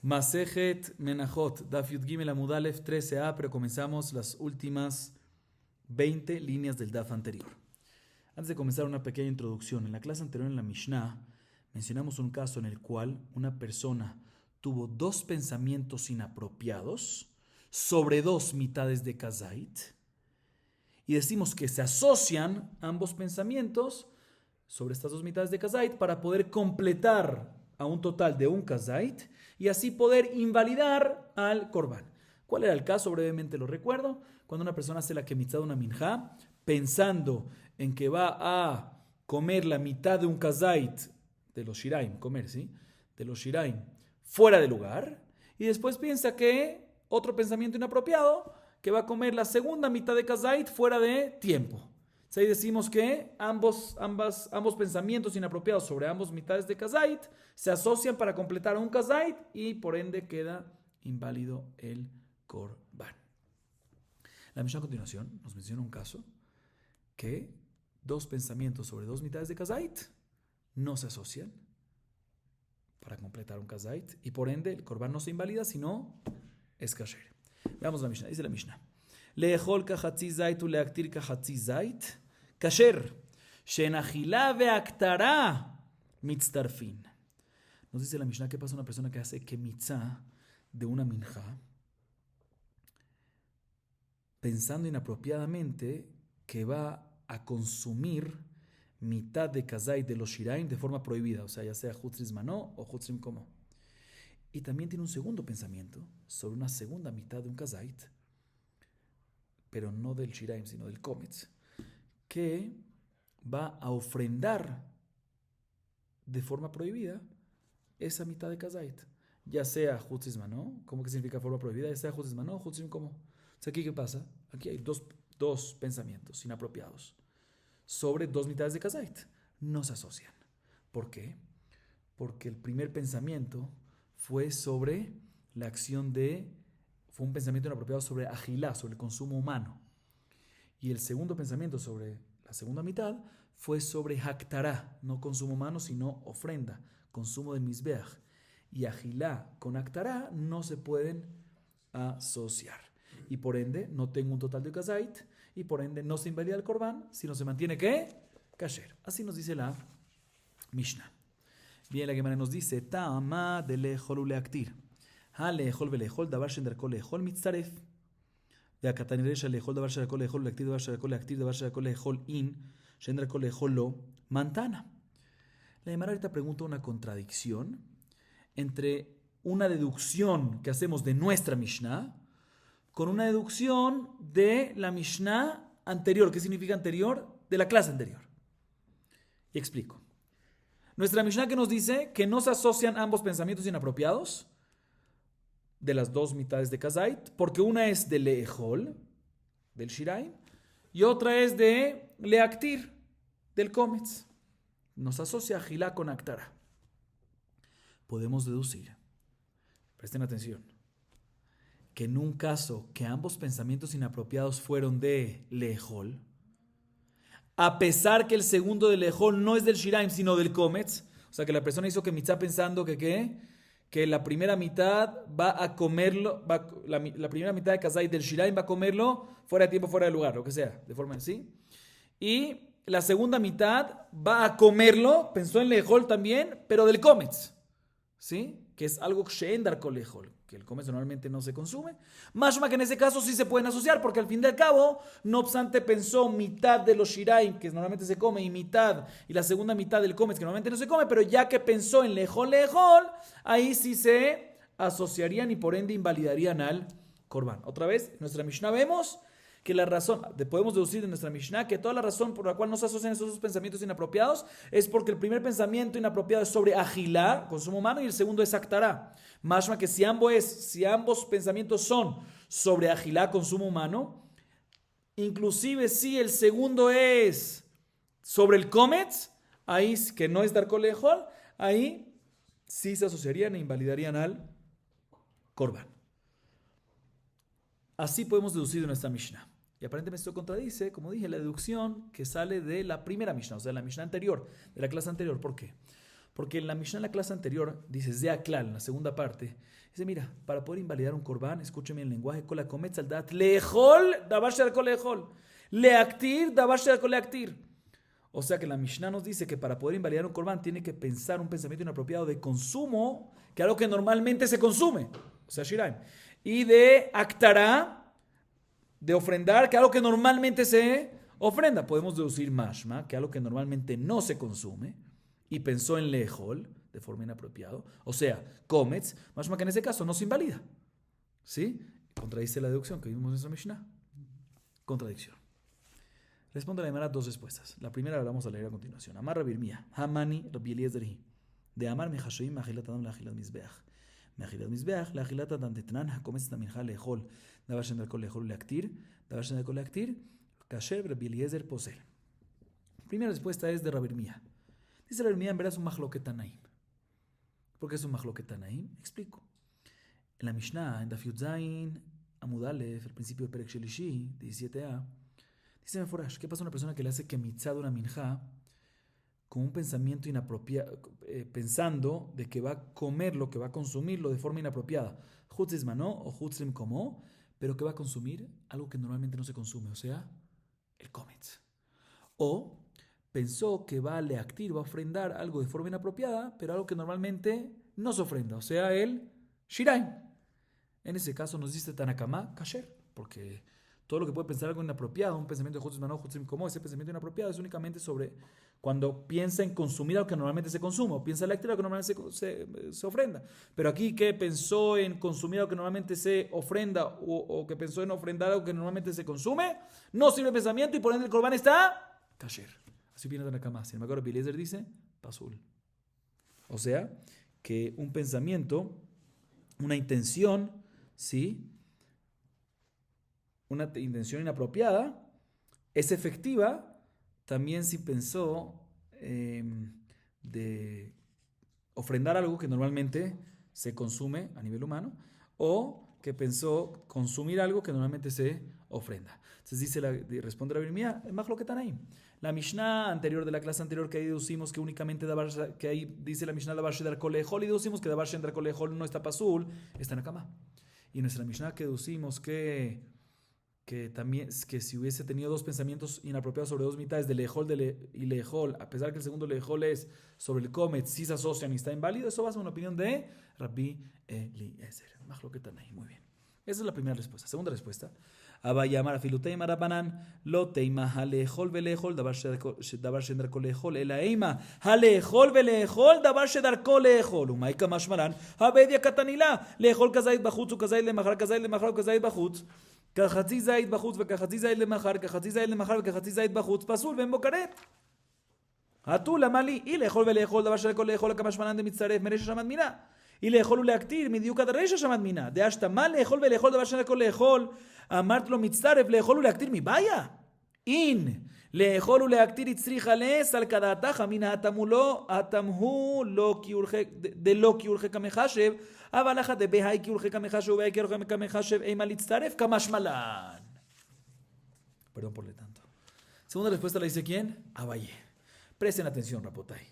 Masejet Menachot, Daf Yud Gimel Amud Aleph 13a, pero comenzamos las últimas 20 líneas del Daf anterior. Antes de comenzar, una pequeña introducción. En la clase anterior, en la Mishnah, mencionamos un caso en el cual una persona tuvo dos pensamientos inapropiados sobre dos mitades de Kazait, y decimos que se asocian ambos pensamientos sobre estas dos mitades de Kazait para poder completar a un total de un Kazait y así poder invalidar al Korban. ¿Cuál era el caso? Brevemente lo recuerdo. Cuando una persona hace la Kemitzá de una minjá, pensando en que va a comer la mitad de un Kazait de los Shiraim, de los Shiraim, fuera de lugar, y después piensa que otro pensamiento inapropiado, que va a comer la segunda mitad de Kazait fuera de tiempo. Ahí decimos que ambos pensamientos inapropiados sobre ambas mitades de Kazait se asocian para completar un Kazait y por ende queda inválido el Korban. La Mishnah a continuación nos menciona un caso que dos pensamientos sobre dos mitades de Kazait no se asocian para completar un Kazait y por ende el Korban no se invalida, sino es kasher. Veamos la Mishnah. Dice la Mishnah: Le'echol kachatzi zait uleaktir kachatzi zait kasher she'en achila ve'aktara mitztarfin. Nos dice la Mishnah, ¿qué pasa a una persona que hace kemitzá de una minjá pensando inapropiadamente que va a consumir mitad de kazait de los shiraim de forma prohibida, o sea, ya sea chutzrim manó o chutzrim komo? Y también tiene un segundo pensamiento sobre una segunda mitad de un kazait, pero no del shiraim, sino del kometz, que va a ofrendar de forma prohibida esa mitad de kazait, ya sea chutzrim manó, ¿cómo que significa forma prohibida? Ya sea chutzrim manó o chutzrim komo. O sea, aquí ¿qué pasa? Aquí hay dos pensamientos inapropiados sobre dos mitades de kazait. No se asocian. ¿Por qué? Porque el primer pensamiento fue sobre la acción fue un pensamiento inapropiado sobre agilá, sobre el consumo humano. Y el segundo pensamiento sobre la segunda mitad fue sobre haktará, no consumo humano, sino ofrenda, consumo de mizbeach. Y agilá con haktará no se pueden asociar. Y por ende no tengo un total de kazait, y por ende no se invalida el korban, sino se mantiene ¿qué? Kasher. Así nos dice la Mishnah. Bien, la Gemara nos dice: Ta'ama de lejol uleaktir. Ha lejol velejol davar shendarko lejol mitzaref. De akataneresha lejol davar shendarko lejol uleaktir davar shendarko leaktir davar shendarko lejol in shendarko lejol lo mantana. La Gemara ahorita pregunta una contradicción entre una deducción que hacemos de nuestra Mishnah con una deducción de la Mishnah anterior. ¿Qué significa anterior? De la clase anterior. Y explico. Nuestra Mishnah que nos dice que no se asocian ambos pensamientos inapropiados de las dos mitades de Kazait, porque una es de Le'echol, del Shiraim, y otra es de Leaktir, del Kometz. Nos asocia Agilá con Aktara. Podemos deducir, presten atención, que en un caso que ambos pensamientos inapropiados fueron de Le'echol, a pesar que el segundo de Lejol no es del Shiraim, sino del Kometz, o sea que la persona hizo Kemitzá pensando que la primera mitad va a comerlo, la primera mitad de Kazait del Shiraim va a comerlo fuera de tiempo, fuera de lugar, lo que sea, de forma así. Y la segunda mitad va a comerlo, pensó en Lejol también, pero del Kometz, ¿sí? Que es algo She'endar Kol Lejol, que el Kometz normalmente no se consume. Más que en ese caso sí se pueden asociar, porque al fin y al cabo, no obstante pensó mitad de los Shiraim, que normalmente se come, y la segunda mitad del Kometz, que normalmente no se come, pero ya que pensó en Lejol, ahí sí se asociarían y por ende invalidarían al Korban. Otra vez, en nuestra Mishnah vemos que la razón, podemos deducir de nuestra Mishnah que toda la razón por la cual no se asocian esos dos pensamientos inapropiados es porque el primer pensamiento inapropiado es sobre agilá, consumo humano, y el segundo es actará. Más que si ambos pensamientos son sobre agilá, consumo humano, inclusive si el segundo es sobre el kometz, ahí que no es dar kolejol, ahí sí se asociarían e invalidarían al korban. Así podemos deducir de nuestra Mishnah. Y aparentemente esto contradice, como dije, la deducción que sale de la primera Mishnah, o sea, la Mishnah anterior, de la clase anterior. ¿Por qué? Porque en la Mishnah, en la clase anterior, dice Zea Klal, en la segunda parte, dice, mira, para poder invalidar un korban, escúcheme el lenguaje, Kol hakometz al dat, lehol, davar shedar lehol, leaktir, davar shedar leaktir. O sea que la Mishnah nos dice que para poder invalidar un korban tiene que pensar un pensamiento inapropiado de consumo, que es algo que normalmente se consume, o sea, shiraim, y de actará, de ofrendar, que es algo que normalmente se ofrenda. Podemos deducir mashma, que es algo que normalmente no se consume, y pensó en lejol de forma inapropiada, o sea, comets, mashma que en ese caso no se invalida. ¿Sí? Contradice la deducción que vimos en nuestra Mishnah. Contradicción. Responde la Gemara dos respuestas. La primera la vamos a leer a continuación. Amar Rabbi Irmía, Hamani Rabbi Eliezer hi. De Amar mechashoim meachilat adam leachilat mizbeach. Meachilat mizbeach leachilat adam tetnan hakomets tamincha lehol. Davar shen darko lehol leaktir. Davar shen darko leaktir. Kasher Rabbi Eliezer posel. Primera respuesta es de Rabbi Irmía. Dice Rabbi Irmía, en verdad es un machloket tanaim. ¿Por qué es un machloket tanaim? Explico. En la Mishnah, en Daf Yud Zayin, Amud Aleph, el principio de Perek Shelishi, 17a, dice Meforash, ¿qué pasa a una persona que le hace kemitzad una minjá con un pensamiento inapropiado, pensando de que va a comerlo, que va a consumirlo de forma inapropiada? Hutzis manó o hutzim como, pero que va a consumir algo que normalmente no se consume, o sea, el kometz. O pensó que va a leactir, va a ofrendar algo de forma inapropiada, pero algo que normalmente no se ofrenda, o sea, el shiraim. En ese caso nos dice Tanakama, kasher, porque todo lo que puede pensar algo inapropiado, un pensamiento de Hutzim Manó, Hutzim como, ese pensamiento inapropiado es únicamente sobre cuando piensa en consumir algo que normalmente se consume, o piensa en leactir algo que normalmente se ofrenda. Pero aquí que pensó en consumir algo que normalmente se ofrenda, o que pensó en ofrendar algo que normalmente se consume, no sirve pensamiento y por ende el korban está kasher. Así viene Tanakama. Sin embargo, Rabbi Eliezer dice pasul. O sea, que un pensamiento, una intención, ¿sí? Una intención inapropiada es efectiva también si pensó de ofrendar algo que normalmente se consume a nivel humano o que pensó consumir algo que normalmente se ofrenda. Entonces responde la Birmía, es más lo que están ahí. La Mishnah anterior de la clase anterior que ahí deducimos que únicamente que ahí dice la Mishnah Davar Shedar Kolehol y deducimos que Davar Shedar Kolehol no está pasul, está en la cama. Y en nuestra Mishnah que deducimos que también que si hubiese tenido dos pensamientos inapropiados sobre dos mitades de lejol y lejol, a pesar que el segundo lejol es sobre el comet, si se asocian y está inválido, eso va a ser una opinión de Rabbi Eliezer. Más lo que están ahí, muy bien. Esa es la primera respuesta. Segunda respuesta. Abayamar afilutei marabanan lo teima halejol velejol davar shedar kolejol elaima halejol velejol davar shedar kolejol umaika mashmaran habedia katanila lejol kazait bachutz ukazait lemachar ukazait bachutz כחצי זית בחוץ וכחצי זית למחר, כחצי זית למחר וכחצי זית בחוץ, פסול ואין בו כרת. התול, למה לי? אי לאכול ולאכול דבר של הכל לאכול כמה שמנן דמצטרף מרשע שמד מינה. אי לאכול ולהקטיר מדיוק עד הרשע שמד מינה. דאשת מה לאכול ולאכול דבר של הכל לאכול, אמרת לו מצטרף לאכול ולהקטיר מבעיה. אין לאכול ולהקטיר הצריכה לס על כדעתך מן התמהו לא דלא קיורך כמחשב אבל לך דבהי קיורך כמחשב ובהי קיורך כמחשב אימה להצטרף כמשמלן. Perdón por le tanto. Segunda respuesta la dice ¿quién? Abaye. Presten atención, Rapotay.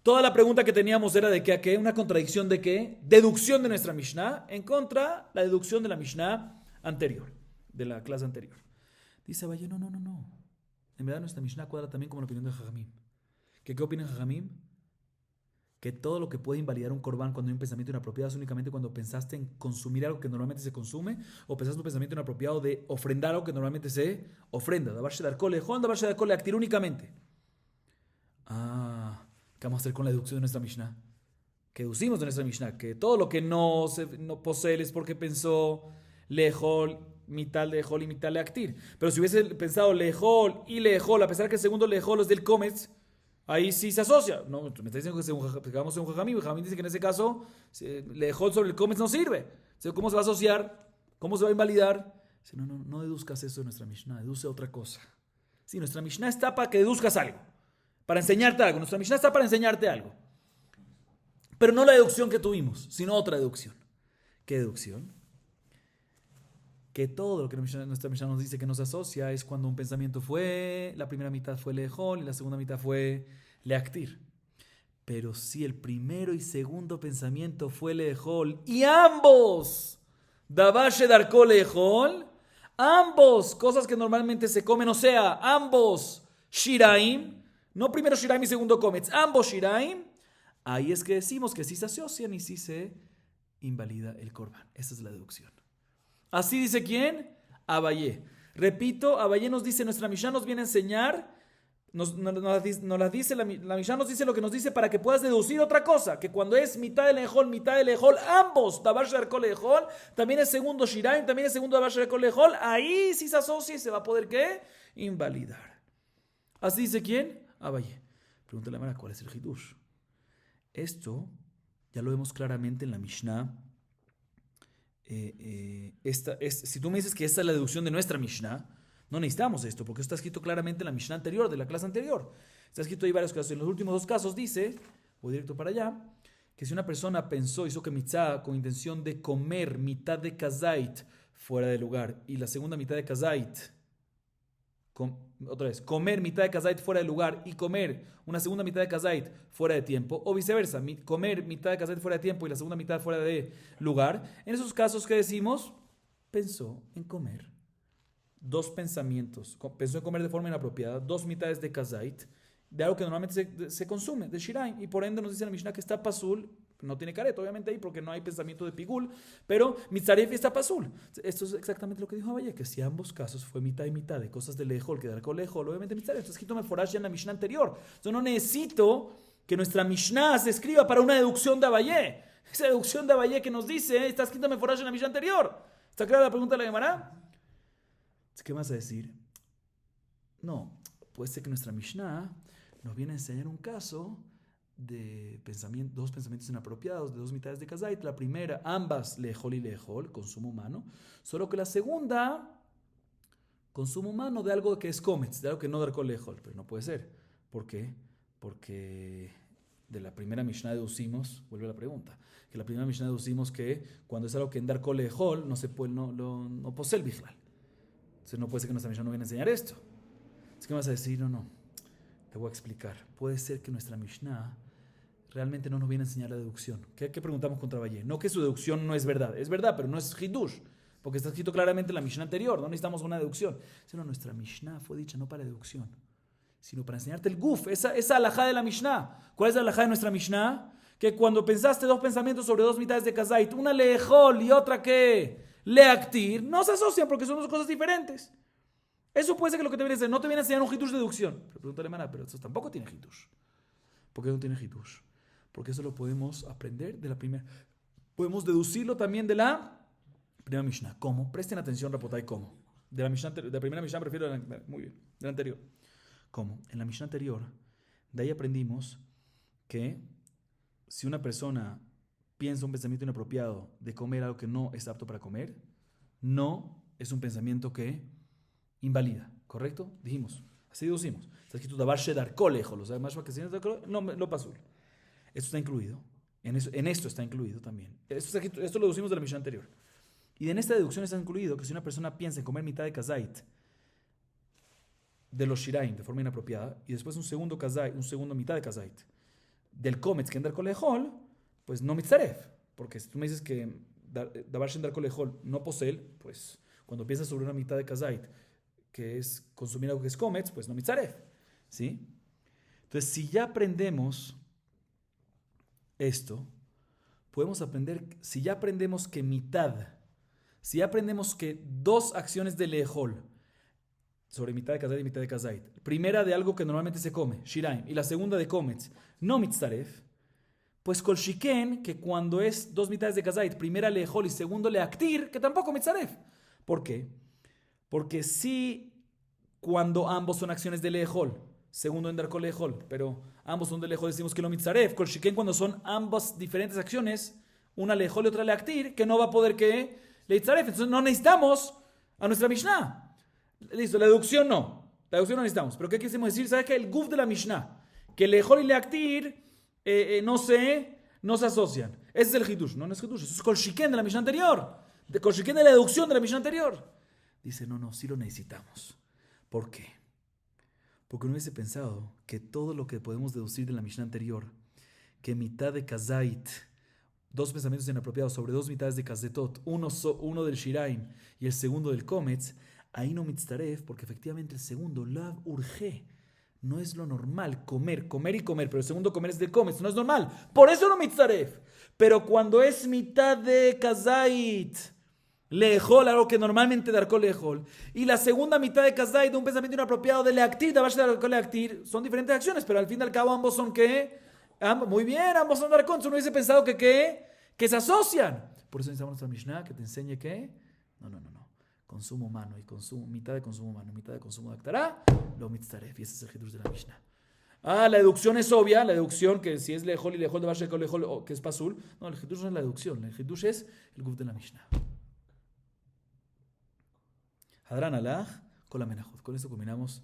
Toda la pregunta que teníamos era de que ¿qué? Una contradicción de qué? Deducción de nuestra Mishnah en contra la deducción de la Mishnah anterior, de la clase anterior. Dice Abaye, no. En verdad nuestra Mishnah cuadra también como la opinión de Jajamim. ¿Qué opinan Jajamim? Que todo lo que puede invalidar un korban cuando hay un pensamiento inapropiado es únicamente cuando pensaste en consumir algo que normalmente se consume o pensaste en un pensamiento inapropiado de ofrendar algo que normalmente se ofrenda. Davar shedar kolehol, davar shedar leaktir únicamente. ¿Qué vamos a hacer con la deducción de nuestra Mishnah? Que deducimos de nuestra Mishnah que todo lo que no posee es porque pensó lejol, mitad lejol y mitad leaktir. Pero si hubiese pensado lejol y lejol, a pesar que el segundo lejol es del cometz, ahí sí se asocia. No, me está diciendo que vamos a un jajamim. Jajamim dice que en ese caso, lejol sobre el cometz no sirve. ¿Cómo se va a asociar? ¿Cómo se va a invalidar? Dice, no deduzcas eso de nuestra Mishnah, deduce otra cosa. Sí, nuestra Mishnah está para que deduzcas algo, para enseñarte algo. Nuestra Mishnah está para enseñarte algo. Pero no la deducción que tuvimos, sino otra deducción. ¿Qué deducción? Que todo lo que nuestra Mishnah nos dice que nos asocia es cuando un pensamiento la primera mitad fue lejol y la segunda mitad fue leaktir. Pero si el primero y segundo pensamiento fue lejol, y ambos, Dabashe Darko lejol, ambos, cosas que normalmente se comen, o sea, ambos Shiraim, no primero Shiraim y segundo Comets, ambos Shiraim, ahí es que decimos que sí se asocian y sí se invalida el Korban. Esa es la deducción. Así dice ¿quién? Abayé. Repito, Abayé nos dice, nuestra Mishnah nos viene a enseñar, la Mishnah nos dice lo que nos dice para que puedas deducir otra cosa, que cuando es mitad de lejol, ambos, Dabar Sharkol lejol, también es segundo Shiraim, también es segundo Dabar Sharkol lejol, ahí sí se asocia y se va a poder ¿qué? Invalidar. Así dice ¿quién? Abayé. Pregúntale a Mara, ¿cuál es el Hidush? Esto ya lo vemos claramente en la Mishnah. Si tú me dices que esta es la deducción de nuestra Mishnah, no necesitamos esto, porque esto está escrito claramente en la Mishnah anterior, de la clase anterior. Está escrito ahí varios casos. En los últimos dos casos dice, voy directo para allá, que si una persona hizo que mitzvah con intención de comer mitad de kazait fuera de lugar y la segunda mitad de kazait, otra vez, comer mitad de kazait fuera de lugar y comer una segunda mitad de kazait fuera de tiempo, o viceversa, comer mitad de kazait fuera de tiempo y la segunda mitad fuera de lugar, en esos casos, ¿qué decimos? Pensó en comer dos pensamientos, pensó en comer de forma inapropiada, dos mitades de kazait, de algo que normalmente se consume, de shiraim, y por ende nos dice la Mishnah que está pasul, no tiene caret, obviamente ahí, porque no hay pensamiento de pigul, pero mitzaref está pasul. Esto es exactamente lo que dijo Abaye, que si ambos casos fue mitad y mitad de cosas de lejol, que de alcohol lejol, obviamente mitzaref, está escrito meforash ya en la Mishnah anterior. Yo no necesito que nuestra Mishnah se escriba para una deducción de Abaye. Esa deducción de Abaye que nos dice, está escrito meforash en la Mishnah anterior. ¿Está clara la pregunta de la Gemara? ¿Qué vas a decir? No, puede ser que nuestra Mishnah nos viene a enseñar un caso de dos pensamientos inapropiados, de dos mitades de kazait. La primera, ambas lejol y lejol, consumo humano, solo que la segunda, consumo humano de algo que es comets, de algo que no darkol lejol, pero no puede ser. ¿Por qué? Porque de la primera Mishnah deducimos, vuelve la pregunta, que la primera Mishnah deducimos que cuando es algo que en darkol lejol no se puede, no posee el bijlal. Entonces no puede ser que nuestra Mishnah no viene a enseñar esto. Es que vas a decir, no, te voy a explicar. Puede ser que nuestra Mishnah realmente no nos viene a enseñar la deducción. ¿Qué preguntamos contra Valle? No que su deducción no es verdad, pero no es hidush, porque está escrito claramente en la Mishnah anterior, no necesitamos una deducción. Sino nuestra Mishnah fue dicha no para deducción, sino para enseñarte el guf, esa alajá de la Mishnah. ¿Cuál es la alajá de nuestra Mishnah? Que cuando pensaste dos pensamientos sobre dos mitades de kazait, una lejol y otra que leaktir, no se asocian porque son dos cosas diferentes. Eso puede ser que lo que te viene a decir, no te viene a enseñar un hitush de deducción. Pero pregúntale, Mana, pero eso tampoco tiene hitush. ¿Por qué no tiene hitush? Porque eso lo podemos aprender de la primera. Podemos deducirlo también de la primera Mishnah. ¿Cómo? Presten atención, Rapotay, ¿cómo? De la primera Mishnah prefiero muy bien, de la anterior. ¿Cómo? En la Mishnah anterior, de ahí aprendimos que si una persona piensa un pensamiento inapropiado de comer algo que no es apto para comer, no es un pensamiento que invalida, ¿correcto? Dijimos, así deducimos. Está escrito Dabar Shedar Kolejo, los demás que no lo pasó. Esto está incluido, en esto está incluido también. Esto lo deducimos de la Mishnah anterior. Y en esta deducción está incluido que si una persona piensa en comer mitad de kazait de los shiraim de forma inapropiada y después un segundo mitad de kazait del kometz que en dar kolehol, pues no mitzaref, porque si tú me dices que davar shendar kolehol no posel, pues cuando piensas sobre una mitad de kazait que es consumir algo que es kometz, pues no mitzaref, ¿sí? Entonces, si ya aprendemos esto, podemos aprender, si ya aprendemos que si ya aprendemos que dos acciones de lehol sobre mitad de kazait y mitad de kazait, primera de algo que normalmente se come, shiraim, y la segunda de kometz, no mitzaref, pues kol shiken, que cuando es dos mitades de kazait, primera lehol y segundo leaktir, que tampoco mitzaref. ¿Por qué? Porque sí, cuando ambos son acciones de lehol, segundo en dar kol lehol, pero ambos son de lehol, decimos que lo mitzaref. Kol shiken, cuando son ambas diferentes acciones, una lehol y otra leaktir, que no va a poder que leitzaref. Entonces no necesitamos a nuestra Mishnah. Listo, la deducción no. La deducción no necesitamos. Pero ¿qué quisimos decir? ¿Sabes qué? El guf de la Mishnah. Que lehol y leaktir no se asocian. Ese es el hitush. No es hitush. Eso es kol shiken de la Mishnah anterior. De kol shiken de la deducción de la Mishnah anterior. Dice, no, sí lo necesitamos. ¿Por qué? Porque no hubiese pensado que todo lo que podemos deducir de la Mishnah anterior que mitad de kazait, dos pensamientos inapropiados sobre dos mitades de kazetot, uno del shiraim y el segundo del kometz, ahí no mitzaref, porque efectivamente el segundo, lav urge, no es lo normal, comer y comer, pero el segundo comer es del kometz, no es normal, por eso no mitzaref. Pero cuando es mitad de kazait, lejol, algo que normalmente darko lejol, y la segunda mitad de kazait, un pensamiento inapropiado de leaktir, son diferentes acciones, pero al fin y al cabo ambos son ¿qué? Muy bien, ambos son darkon. Uno hubiese pensado que ¿qué? Que se asocian. Por eso necesitamos nuestra Mishnah que te enseñe que no. Consumo humano y consumo, mitad de consumo humano, mitad de consumo de Aktará, lo mitzaref. Y ese es el hidush de la Mishnah. La deducción es obvia, la deducción que si es lejol y lejol de Bashekol, lejol que es pasul. No, el hidush no es la deducción, el hidush es el guf de la Mishnah. Hadran alach con la menajot. Con esto combinamos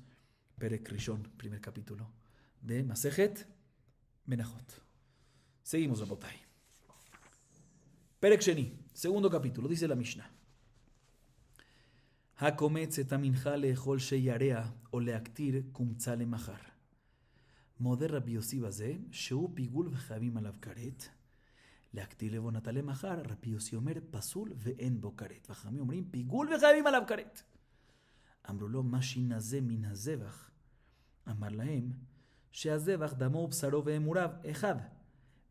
Perek Rishon, primer capítulo de Masejet Menajot. Seguimos, Rabotai. Perek Sheni, segundo capítulo, dice la Mishnah. Hakometz et amincha leechol sheyarea o leaktir kumtza lemachar. Moder Rabbi Yossi baze, sheu pigul v'chavim alav karet. להקטיר לבונתה למחר, רבי יוסי אומר, פסול ואין בו כרת. וחכמים אומרים, פיגול וחייבים עליו כרת. אמרו לו, מה שינזה מן הזבח? אמר להם, שהזבח דמו ובשרו ואמוריו אחד,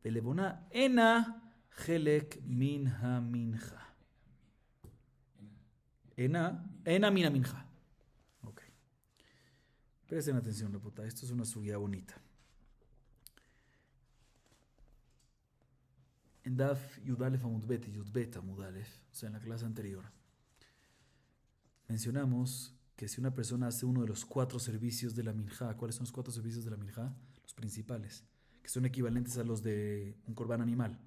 ולבונה אינה חלק מן המנחה. אינה מן המנחה. אוקיי. Presten atención, repota, esto es una subida bonita. En Daf Yudalef Amudbet y Yudbet Amudalef, o sea, en la clase anterior, mencionamos que si una persona hace uno de los 4 servicios de la minjá, ¿cuáles son los 4 servicios de la minjá? Los principales, que son equivalentes a los de un corbán animal,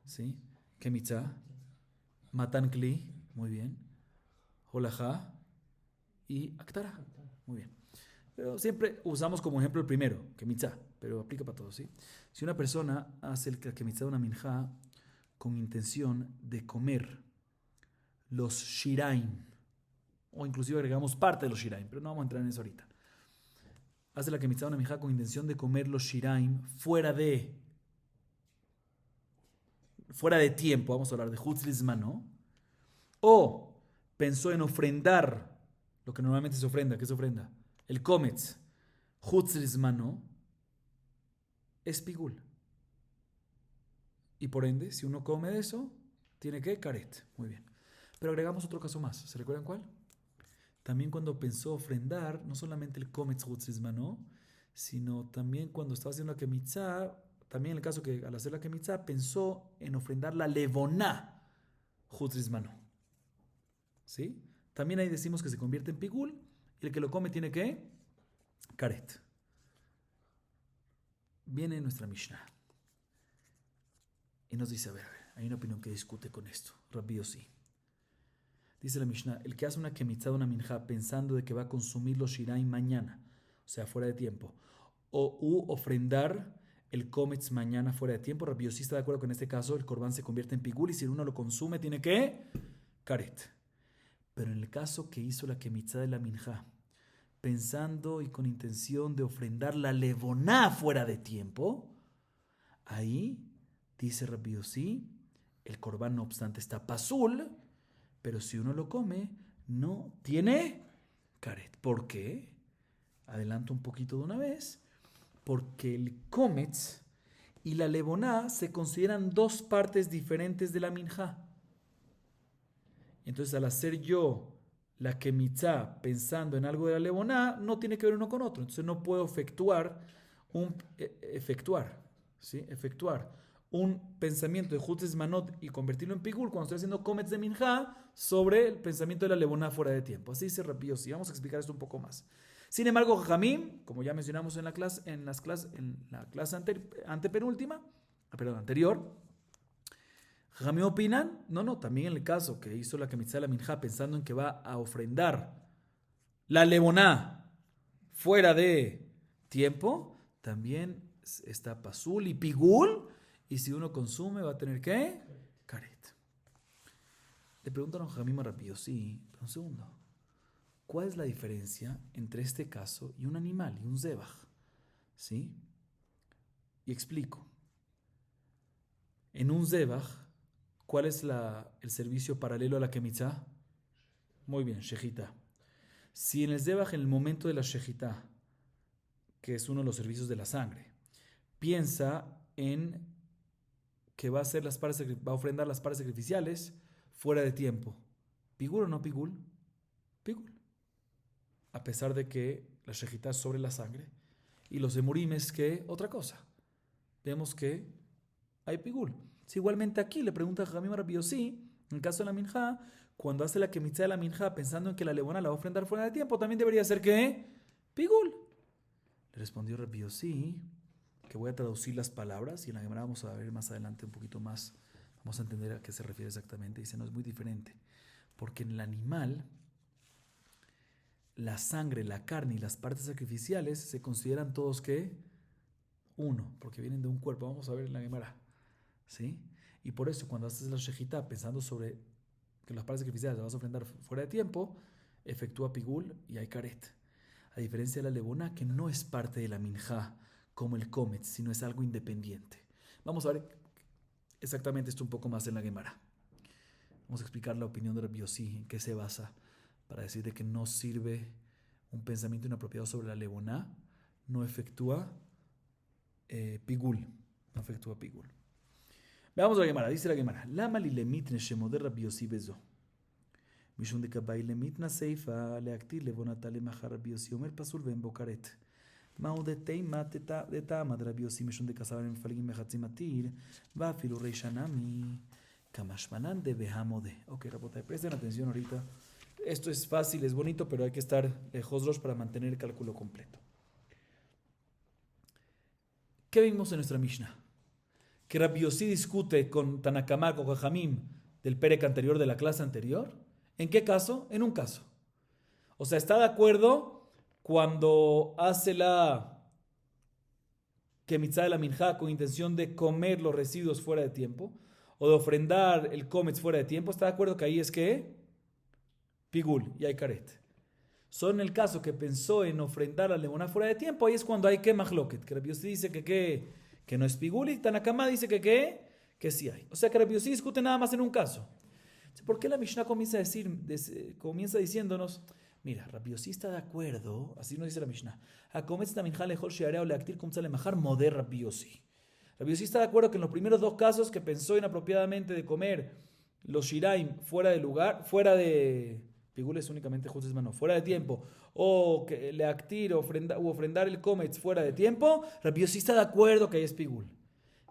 ¿sí? Kemitzá, Matan Kli, muy bien, Holajá y Aktara, muy bien. Pero siempre usamos como ejemplo el primero, Kemitzá, pero aplica para todos, ¿sí? Si una persona hace el Kemitzá de una minjá con intención de comer los shiraim, o inclusive agregamos parte de los shiraim, pero no vamos a entrar en eso ahorita. Hace la Kemitzá de una minjá con intención de comer los shiraim fuera de tiempo, vamos a hablar de Hutzlis Mano, o pensó en ofrendar lo que normalmente se ofrenda. ¿Qué se ofrenda? El kometz, Hutzlis Mano, es pigul. Y por ende, si uno come de eso, tiene que karet. Muy bien. Pero agregamos otro caso más. ¿Se recuerdan cuál? También cuando pensó ofrendar, no solamente el kometz Hutzlis Mano, sino también cuando estaba haciendo la kemitzá, también en el caso que al hacer la kemitzá pensó en ofrendar la levoná Hutzlis Mano. ¿Sí? También ahí decimos que se convierte en pigul y el que lo come tiene que karet. Viene nuestra Mishnah y nos dice, a ver, hay una opinión que discute con esto. Rabbi Yossi. Dice la Mishnah, el que hace una kemitzá de una minjá pensando de que va a consumir los shiraim mañana, o sea, fuera de tiempo, o ofrendar el kometz mañana fuera de tiempo, Rabbi Yossi está de acuerdo que en este caso el corbán se convierte en pigul y si uno lo consume tiene que karet. Pero en el caso que hizo la kemitzá de la minjá, pensando y con intención de ofrendar la levoná fuera de tiempo, ahí, dice Rabbi Yossi, el corbán no obstante está pasul, pero si uno lo come, no tiene karet. ¿Por qué? Adelanto un poquito de una vez. Porque el kometz y la levoná se consideran 2 partes diferentes de la minjá. Entonces, al hacer yo la kemitzá pensando en algo de la levoná, no tiene que ver uno con otro. Entonces, no puedo efectuar un pensamiento de Hutzlis Manot y convertirlo en pigul cuando estoy haciendo kometz de minjá sobre el pensamiento de la levoná fuera de tiempo. Así se Rabbi Yossi. Vamos a explicar esto un poco más. Sin embargo, Jajamim, como ya mencionamos en la clase anterior, Jajamim opinan, también en el caso que hizo la kemitzá de la minjá pensando en que va a ofrendar la levoná fuera de tiempo, también está pasul y pigul, y si uno consume va a tener que karet. Le preguntaron a Jajamim a Rabbi Yossi, un segundo, ¿cuál es la diferencia entre este caso y un animal, y un zebach? ¿Sí? Y explico. En un zebach, ¿cuál es el servicio paralelo a la kemitzá? Muy bien, shejitá. Si en el zebach, en el momento de la shejitá, que es uno de los servicios de la sangre, piensa en que va a ofrendar las partes sacrificiales fuera de tiempo. ¿Pigul o no pigul? Pigul. A pesar de que la shejitá es sobre la sangre y los emurim es que otra cosa. Vemos que hay pigul. Si igualmente aquí le pregunta a Jamim Rabbi Yossi, en el caso de la minjá, cuando hace la kemitzá de la minjá pensando en que la levona la va a ofrendar fuera de tiempo, también debería ser que pigul. Le respondió Rabbi Yossi que voy a traducir las palabras y en la Gemara vamos a ver más adelante un poquito más, vamos a entender a qué se refiere exactamente. Dice, no, es muy diferente, porque en el animal la sangre, la carne y las partes sacrificiales se consideran todos que uno, porque vienen de un cuerpo. Vamos a ver en la Gemara, ¿sí? Y por eso cuando haces la shejitá pensando sobre que las partes sacrificiales las vas a ofrendar fuera de tiempo, efectúa pigul y hay karet. A diferencia de la levona, que no es parte de la minjá como el kometz, sino es algo independiente. Vamos a ver exactamente esto un poco más en la Gemara. Vamos a explicar la opinión de Rabbi Yossi, en qué se basa para decir de que no sirve un pensamiento inapropiado sobre la levoná, no efectúa pigul, no efectúa pigul. Veamos la Gemara, dice la Gemara, lama li lemitne shemoder Rabbi Yossi bezo. Mishum de kabay lemitna seifa leaktir levonata lemachar Rabbi Yossi omer pasul ben bokaret. מהו דתאמא דרבי יוסי משום דקסבן מפלגים בחצי מתיר ואפילו רישא נמי כמשמענן דבהמודה. Ok, Rabotay, presten atención ahorita. Esto es fácil, es bonito, pero hay que estar lejos para mantener el cálculo completo. ¿Qué vimos en nuestra Mishnah? Que Rabbi Yossi discute con Tanakama, con Jajamim del Perek anterior de la clase anterior. ¿En qué caso? En un caso. O sea, está de acuerdo cuando hace la kemitzá de la minjá con intención de comer los residuos fuera de tiempo o de ofrendar el kometz fuera de tiempo, está de acuerdo que ahí es que pigul y hay karet. Solo en el caso que pensó en ofrendar la lemoná fuera de tiempo, ahí es cuando hay que machloket, que Rabbi Yossi dice que no es pigul y Tanakama dice que sí hay. O sea que Rabbi Yossi discute nada más en un caso. ¿Por qué la Mishnah comienza diciéndonos? Mira, Rabbi Yossi está de acuerdo, así nos dice la Mishnah. Rabbi Yossi está de acuerdo que en los primeros dos casos que pensó inapropiadamente de comer los shiraim fuera de lugar, fuera de pigul es únicamente justes mano, fuera de tiempo, o que leaktir o ofrendar el kometz fuera de tiempo, Rabbi Yossi está de acuerdo que ahí es pigul.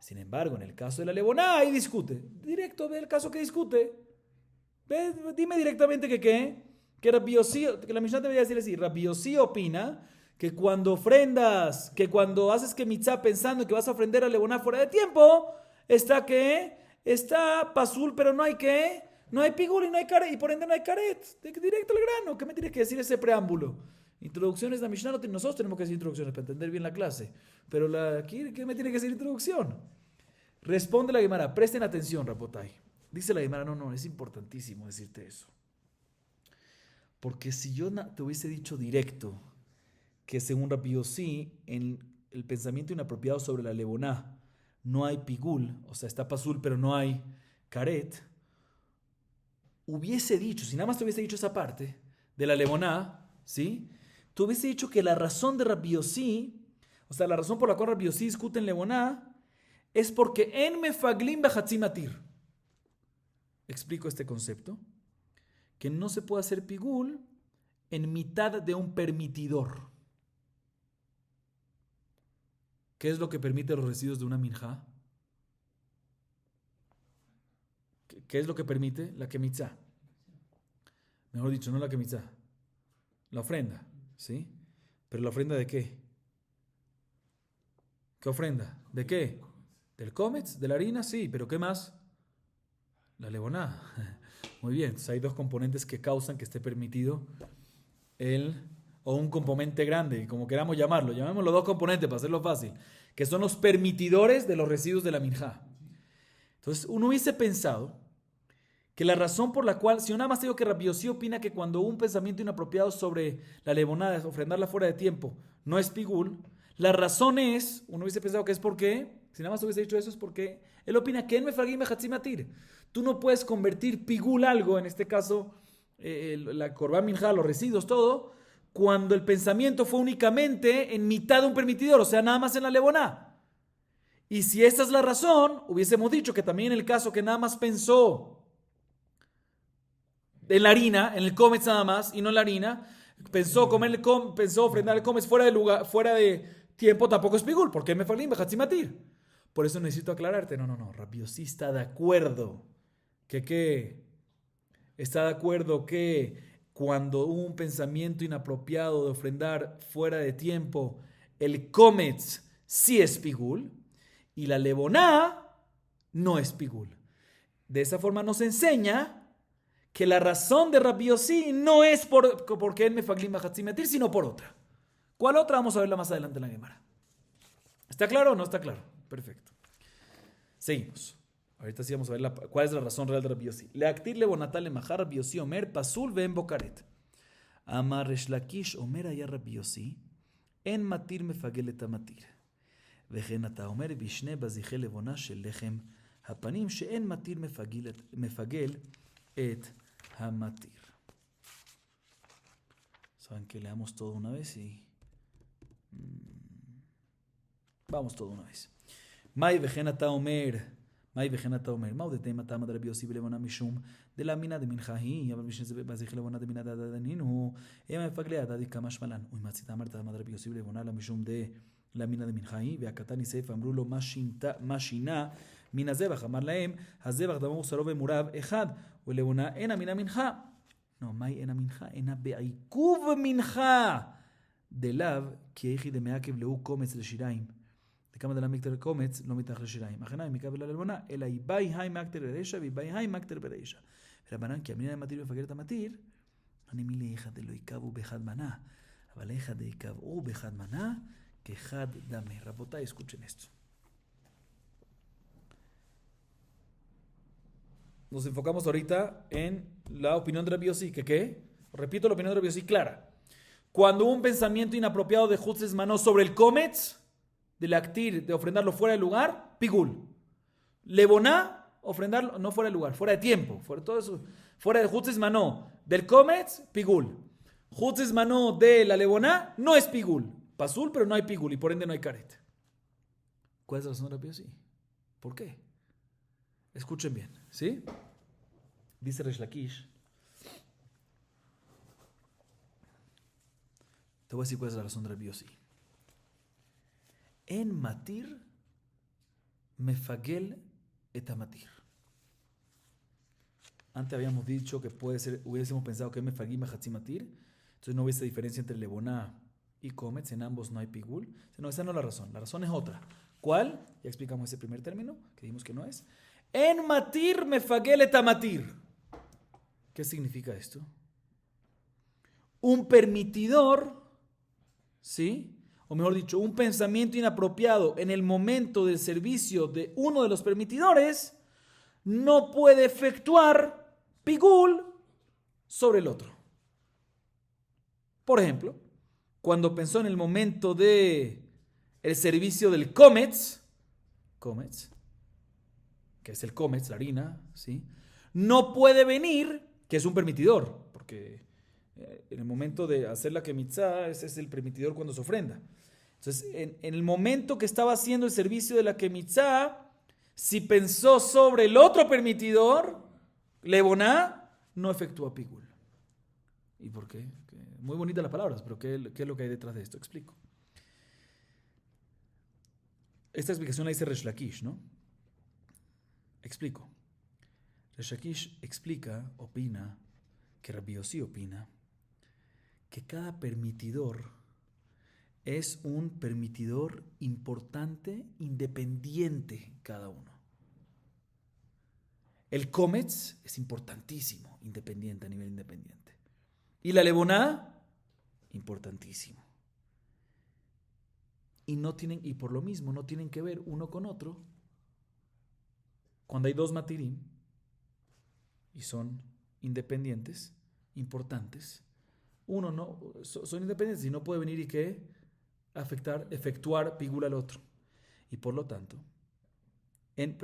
Sin embargo, en el caso de la levoná, ahí discute. Directo, ve el caso que discute. Dime directamente que Rabbi Yossi, que la Mishnah debería decir así, Rabbi Yossi opina que cuando ofrendas, que cuando haces kemitzá pensando que vas a ofrendar a levoná fuera de tiempo, está pasul, pero no hay pigul y no hay karet, y por ende no hay karet. Directo al grano, ¿qué me tiene que decir ese preámbulo? Introducciones de la Mishnah, nosotros tenemos que decir introducciones para entender bien la clase, pero aquí, ¿qué me tiene que decir introducción? Responde la Gemara, presten atención, Rabotay. Dice la Gemara, no, es importantísimo decirte eso. Porque si yo te hubiese dicho directo que según Rabbi Yossi, en el pensamiento inapropiado sobre la levoná no hay pigul, o sea, está pasul, pero no hay karet, hubiese dicho, si nada más te hubiese dicho esa parte de la levoná, ¿sí? Te hubiese dicho que la razón de Rabbi Yossi, o sea, la razón por la cual Rabbi Yossi discute en levoná, es porque en mefaglim b'chatzimatir. Explico este concepto. Que no se puede hacer pigul en mitad de un permitidor. ¿Qué es lo que permite los residuos de una minjá? ¿Qué es lo que permite? La kemitzá. Mejor dicho, no la kemitzá. La ofrenda, ¿sí? ¿Pero la ofrenda de qué? ¿Qué ofrenda? ¿De qué? ¿Del kometz? ¿De la harina? Sí, pero ¿qué más? La levoná. Muy bien, entonces hay dos componentes que causan que esté permitido o un componente grande, como queramos llamarlo. Llamémoslo dos componentes para hacerlo fácil, que son los permitidores de los residuos de la minjá. Entonces, uno hubiese pensado que la razón por la cual, si yo nada más digo que Rabbi Yossi opina que cuando un pensamiento inapropiado sobre la lemonada, ofrendarla fuera de tiempo, no es pigul, la razón es, uno hubiese pensado que es porque Si nada más hubiese dicho eso es porque él opina que en mefagim bechatzim matir. Tú no puedes convertir pigul algo, en este caso la korban minja, los residuos, todo, cuando el pensamiento fue únicamente en mitad de un permitidor, o sea, nada más en la levoná. Y si esta es la razón, hubiésemos dicho que también en el caso que nada más pensó en la harina, en el comets nada más, y no en la harina, pensó ofrendar el comets fuera de lugar, fuera de tiempo, tampoco es pigul, porque me falín bechatzim matir. Por eso necesito aclararte. No. Rabbi Yossi está de acuerdo está de acuerdo que cuando hubo un pensamiento inapropiado de ofrendar fuera de tiempo, el comets sí es pigul y la levoná no es pigul. De esa forma nos enseña que la razón de Rabbi Yossi no es porque él me faglim bechatzim matir, sino por otra. ¿Cuál otra? Vamos a verla más adelante en la Gemara. ¿Está claro o no está claro? Perfecto. Seguimos. Ahorita sí vamos a ver cuál es la razón real de Rabbi Yossi. Leaktir lebonatal lemachar Rabbi Yossi omer pasul ven bokaret. Amar Resh Lakish omer haya Rabbi Yossi en matir mefagel et hamatir. וכן אתה אומר בשני בזיחי לבונה של לחם הפנים שאין מתיר מפגל את המתיר. Saben que leamos todo una vez y vamos todo una vez. מאי וכן אתה אומר מהו דתימה תמה דרבי יוסי בלבונה משום דלאמינא דמנחה היא אבל משנה זה בזיחי לבונה דמינא דדנין הוא אם מפגלי הדדי כמה שמלן וממצית אמרת תמה דרבי יוסי בלבונה משום דלאמינא דמנחה היא והקטן ניסף אמרו לו מה שינה מן הזבח אמר להם הזבח דמו מוסרו ומורב אחד ולבונה אינה מן המנחה מהי אינה מנחה אינה בעיכוב מנחה דלאו כי איכי דמעכב לאו קומץ לשיריים כמה דלה מקטר קומץ לא מתח לשיריים. אכנה אם יקבל ללבונה, אלא איבאי היי מקטר ברישה ואיבאי היי מקטר ברישה. רבנן כי אמינא המתיר מפגר את המתיר, אני מילי אחד דלא יקבו באחד מנה, אבל אחד יקבו באחד מנה, כאחד דמה. רבותיי, escuchen esto. Nos enfocamos ahorita en la opinión de Rabbi Yossi, que ¿qué? Repito la opinión de Rabbi Yossi clara. Cuando hubo un pensamiento inapropiado de Hutzes Manó sobre el Comets, de lactir, de ofrendarlo fuera de lugar, pigul. Leboná, ofrendarlo no fuera de lugar, fuera de tiempo, fuera de Hutzes Manó. Del Comets, pigul. Hutzes Manó de la Leboná no es pigul. Pasul, pero no hay pigul y por ende no hay caret. ¿Cuál es la razón de Rabbi Yossi? ¿Por qué? Escuchen bien, ¿sí? Dice Resh Lakish. Te voy a decir cuál es la razón de Rabbi Yossi. En matir, mefagel et amatir. Antes habíamos dicho que puede ser, hubiésemos pensado que mefagim bechatzim matir, entonces no hubiese diferencia entre leboná y comets, en ambos no hay pigul. No, esa no es la razón es otra. ¿Cuál? Ya explicamos ese primer término, que dijimos que no es. En matir, mefagel et amatir. ¿Qué significa esto? Un permitidor, ¿sí? O mejor dicho, un pensamiento inapropiado en el momento del servicio de uno de los permitidores no puede efectuar pigul sobre el otro. Por ejemplo, cuando pensó en el momento de el servicio del comets, que es el comets, la harina, ¿sí? No puede venir, que es un permitidor, porque en el momento de hacer la kemitzá, ese es el permitidor cuando se ofrenda. Entonces, en el momento que estaba haciendo el servicio de la kemitzá, si pensó sobre el otro permitidor, leboná, no efectúa pigul. ¿Y por qué? Muy bonitas las palabras, pero ¿qué es lo que hay detrás de esto? Explico. Esta explicación la dice Resh Lakish, ¿no? Explico. Resh Lakish opina, que Rabbi Yossi opina, que cada permitidor es un permitidor importante, independiente cada uno. El comets es importantísimo, independiente, a nivel independiente. Y la leboná, importantísimo. Y por lo mismo no tienen que ver uno con otro cuando hay dos matirim y son independientes, importantes. Uno no, son independientes y no puede venir y que efectuar pigul al otro. Y por lo tanto, En,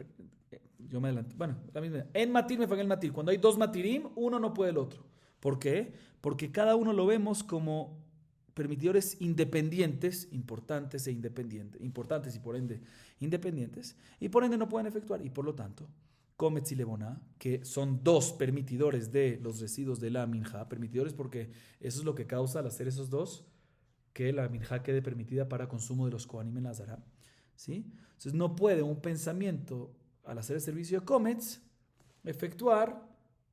yo me adelanto. Bueno, la misma. En matir me fagel matir. Cuando hay dos matirim, uno no puede el otro. ¿Por qué? Porque cada uno lo vemos como permitidores independientes, importantes e independientes, importantes y por ende independientes, y por ende no pueden efectuar. Y por lo tanto, Kometz y Leboná, que son dos permitidores de los residuos de la minja, permitidores porque eso es lo que causa al hacer esos dos, que la minja quede permitida para consumo de los Kohanim en la Zara. ¿Sí? Entonces no puede un pensamiento, al hacer el servicio de Kometz, efectuar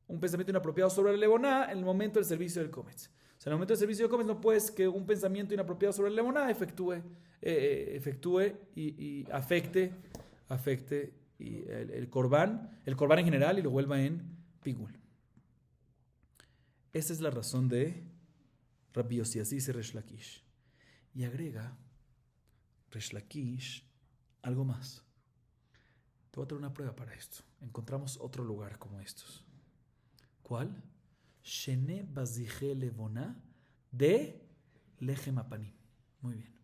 un pensamiento inapropiado sobre el Leboná en el momento del servicio del Kometz. O sea, en el momento del servicio de Kometz no puedes que un pensamiento inapropiado sobre el Leboná efectúe y afecte y el Corban en general y lo vuelva en Pigul. Esa es la razón de Rabbi Yossi, así dice Resh Lakish. Y agrega Resh Lakish algo más. Te voy a traer una prueba para esto. Encontramos otro lugar como estos. ¿Cuál? Shene Bazije Leboná de Lechem Apanim. Muy bien.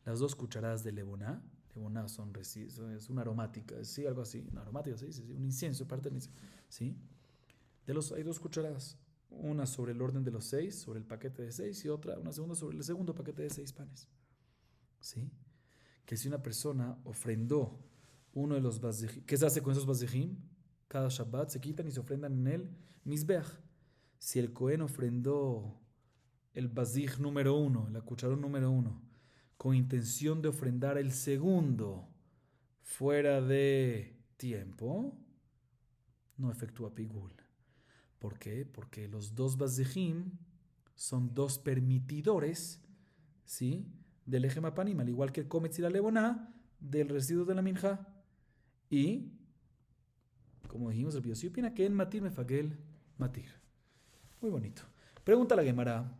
Las 2 cucharadas de Leboná son es una aromática, ¿sí? Algo así. Una aromática, ¿sí? Un incienso, parte del incienso. ¿Sí? Hay 2 cucharadas. Una sobre el orden de los 6, sobre el paquete de 6, y una segunda sobre el segundo paquete de 6 panes. ¿Sí? Que si una persona ofrendó uno de los bazijim, ¿qué se hace con esos bazijim? Cada Shabbat se quitan y se ofrendan en el Mizbeach. Si el Cohen ofrendó el bazij número 1, la cucharón número 1, con intención de ofrendar el segundo fuera de tiempo, no efectúa pigul. ¿Por qué? Porque los 2 bazijim son 2 permitidores, ¿sí?, del Lechem Apanim, al igual que el Kometz y la Leboná del residuo de la minja. Y, como dijimos, el Yossi opina que en matir me fagel matir. Muy bonito. Pregunta la Gemara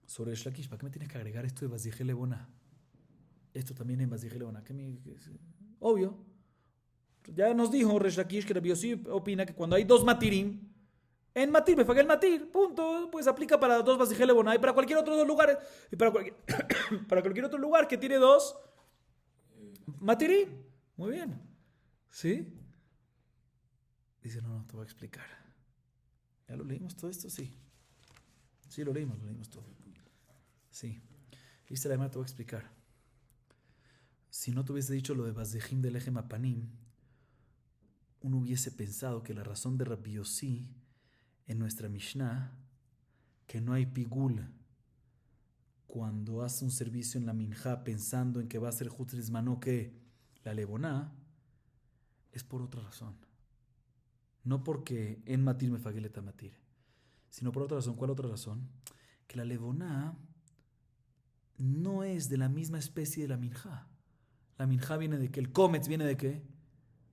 sobre Resh Lakish, ¿para qué me tienes que agregar esto de Bazije Leboná? Esto también en Bazije Leboná. Obvio. Ya nos dijo Resh Lakish que el Yossi opina que cuando hay 2 matirim, en matir me fagel matir, punto. Pues aplica para 2 Bazije Leboná y para cualquier otro 2 lugares. Y para cualquier otro lugar que tiene 2 matirim. Muy bien. ¿Sí? Dice, no, te voy a explicar. ¿Ya lo leímos todo esto? Sí. Sí, lo leímos todo. Sí. Dice la Gemara, te voy a explicar. Si no te hubiese dicho lo de Bazejim del Lechem Apanim, uno hubiese pensado que la razón de Rabbi Yossi en nuestra Mishnah, que no hay pigul cuando hace un servicio en la minja pensando en que va a ser Jutris Mano que la Leboná, es por otra razón. No porque en matir me fagueleta matir, sino por otra razón. ¿Cuál otra razón? Que la Leboná no es de la misma especie de la minja. La minja viene de que el Kometz viene de qué?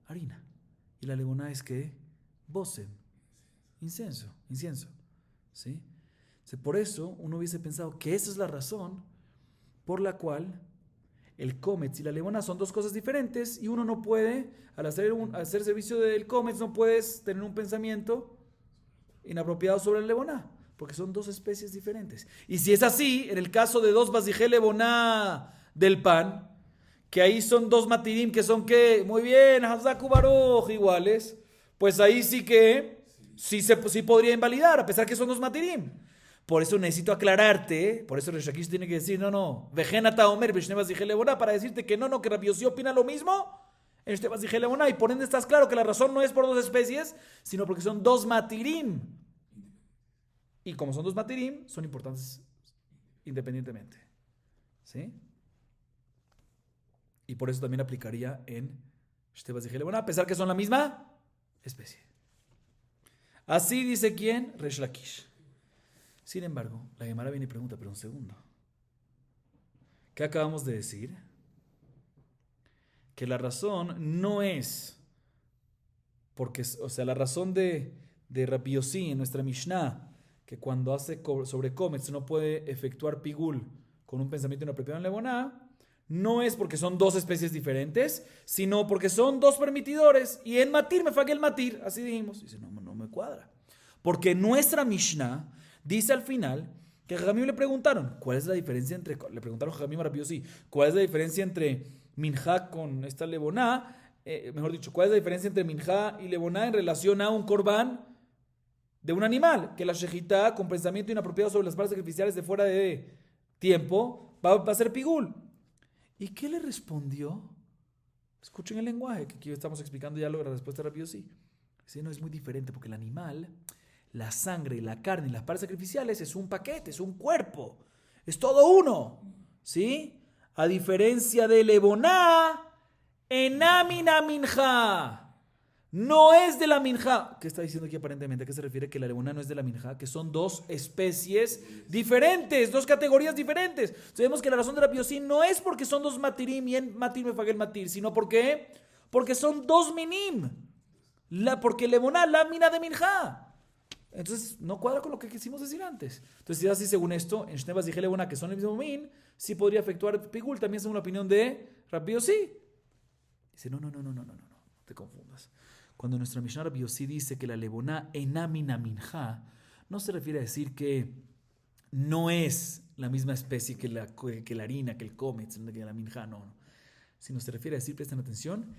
Harina. Y la Leboná es que Bosem, incienso. ¿Sí? Por eso uno hubiese pensado que esa es la razón por la cual el Kometz y la Leboná son 2 cosas diferentes y uno no puede, al hacer servicio del Kometz, no puedes tener un pensamiento inapropiado sobre el Leboná, porque son 2 especies diferentes. Y si es así, en el caso de 2 Bazije Leboná del pan, que ahí son 2 matirim que son ¿qué? Muy bien, Hazaku Baruch, iguales, pues ahí sí que sí podría invalidar, a pesar que son 2 matirim. Por eso necesito aclararte, por eso Resh Lakish tiene que decir, no, Vejenata Omer, Beshne Bazije Leboná, para decirte que no, que Rabbi Yossi opina lo mismo en este Bazije Leboná, y por ende estás claro que la razón no es por 2 especies, sino porque son 2 matirim. Y como son 2 matirim, son importantes independientemente. ¿Sí? Y por eso también aplicaría en este Bazije Leboná, a pesar que son la misma especie. Así dice ¿quién? Resh Lakish. Sin embargo, la Gemara viene y pregunta, pero un segundo. ¿Qué acabamos de decir? Que la razón no es porque, o sea, la razón de Rabbi Yossi en nuestra Mishnah, que cuando hace sobre Kometz no puede efectuar pigul con un pensamiento inapropiado en Leboná, no es porque son 2 especies diferentes, sino porque son 2 permitidores. Y en matir me fague el matir, así dijimos. Dice, no me cuadra. Porque nuestra Mishnah dice al final que a Jamim le preguntaron, ¿cuál es la diferencia entre, le preguntaron a Jamim a Rabbi Yossi, ¿cuál es la diferencia entre minja con esta Leboná? mejor dicho, ¿cuál es la diferencia entre minjá y leboná en relación a un corbán de un animal? Que la shejitá, con pensamiento inapropiado sobre las partes sacrificiales de fuera de tiempo, va a ser pigul. ¿Y qué le respondió? Escuchen el lenguaje, que aquí estamos explicando ya la respuesta rápido, sí. Sí, no, es muy diferente, porque el animal, la sangre, la carne y las partes sacrificiales es un paquete, es un cuerpo, es todo uno, ¿sí? A diferencia de leboná, enamina minja. No es de la minja. ¿Qué está diciendo aquí aparentemente? ¿A qué se refiere que la leboná no es de la minja? Que son dos especies diferentes, dos categorías diferentes. Sabemos que la razón de la biosín no es porque son dos matirim y en matir me fagel matir, sino porque son dos minim. Porque leboná, lámina de minja. Entonces no cuadra con lo que quisimos decir antes. Entonces, si es así, según esto, en Shnebas dije leboná, que son el mismo min, sí podría efectuar pigul, también según la opinión de Rabbi Yossi. Dice, no, te confundas. Cuando nuestra Mishnah Rabbi Yossi dice que la leboná enamina minja, no se refiere a decir que no es la misma especie que la harina, que el kometz, que la minja, no. Sino se refiere a decir, presten atención,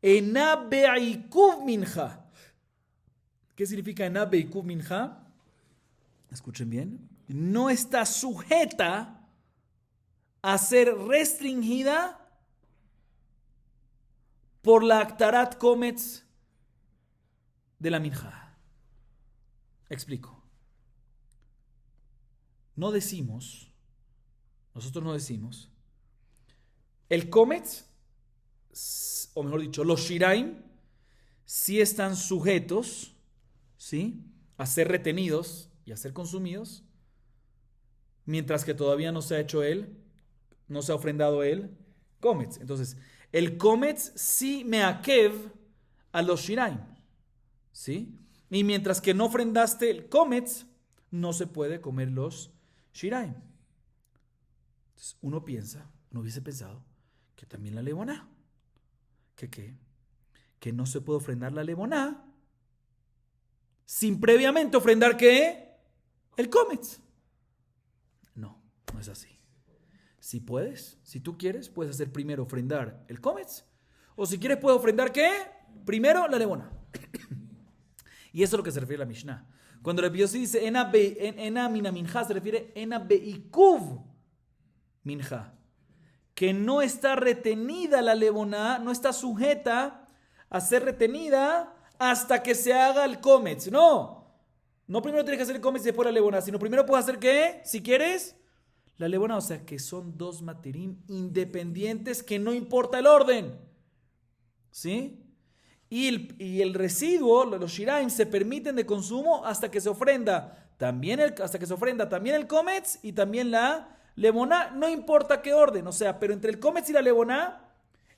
enabeikuv minja. ¿Qué significa enabeikuv minja? Escuchen bien. No está sujeta a ser restringida por la aktarat kometz de la minja. Explico. Nosotros no decimos, el kometz, o mejor dicho, los shiraim, sí están sujetos, ¿sí?, a ser retenidos y a ser consumidos, mientras que todavía no se ha hecho no se ha ofrendado el kometz. Entonces, el kometz sí me akev a los shiraim, ¿sí? Y mientras que no ofrendaste el kometz, no se puede comer los shiraim. Entonces, uno hubiese pensado que también la leboná, que no se puede ofrendar la leboná sin previamente ofrendar ¿qué? El kometz. No es así. Si puedes, si tú quieres, puedes hacer primero ofrendar el kometz, o si quieres puedes ofrendar ¿qué? Primero la leboná. Y eso es lo que se refiere a la Mishnah. Cuando Rabbi Yossi dice ena mina minja, se refiere ena beikuv minja, que no está retenida la leboná, no está sujeta a ser retenida hasta que se haga el kometz. No primero tienes que hacer el kometz y después la leboná, sino primero puedes hacer ¿qué? Si quieres, la leboná. O sea que son dos matirim independientes que no importa el orden, ¿sí? Y el residuo, los shiraim, se permiten de consumo hasta que se ofrenda también el kometz y también la leboná, no importa qué orden. O sea, pero entre el kometz y la leboná,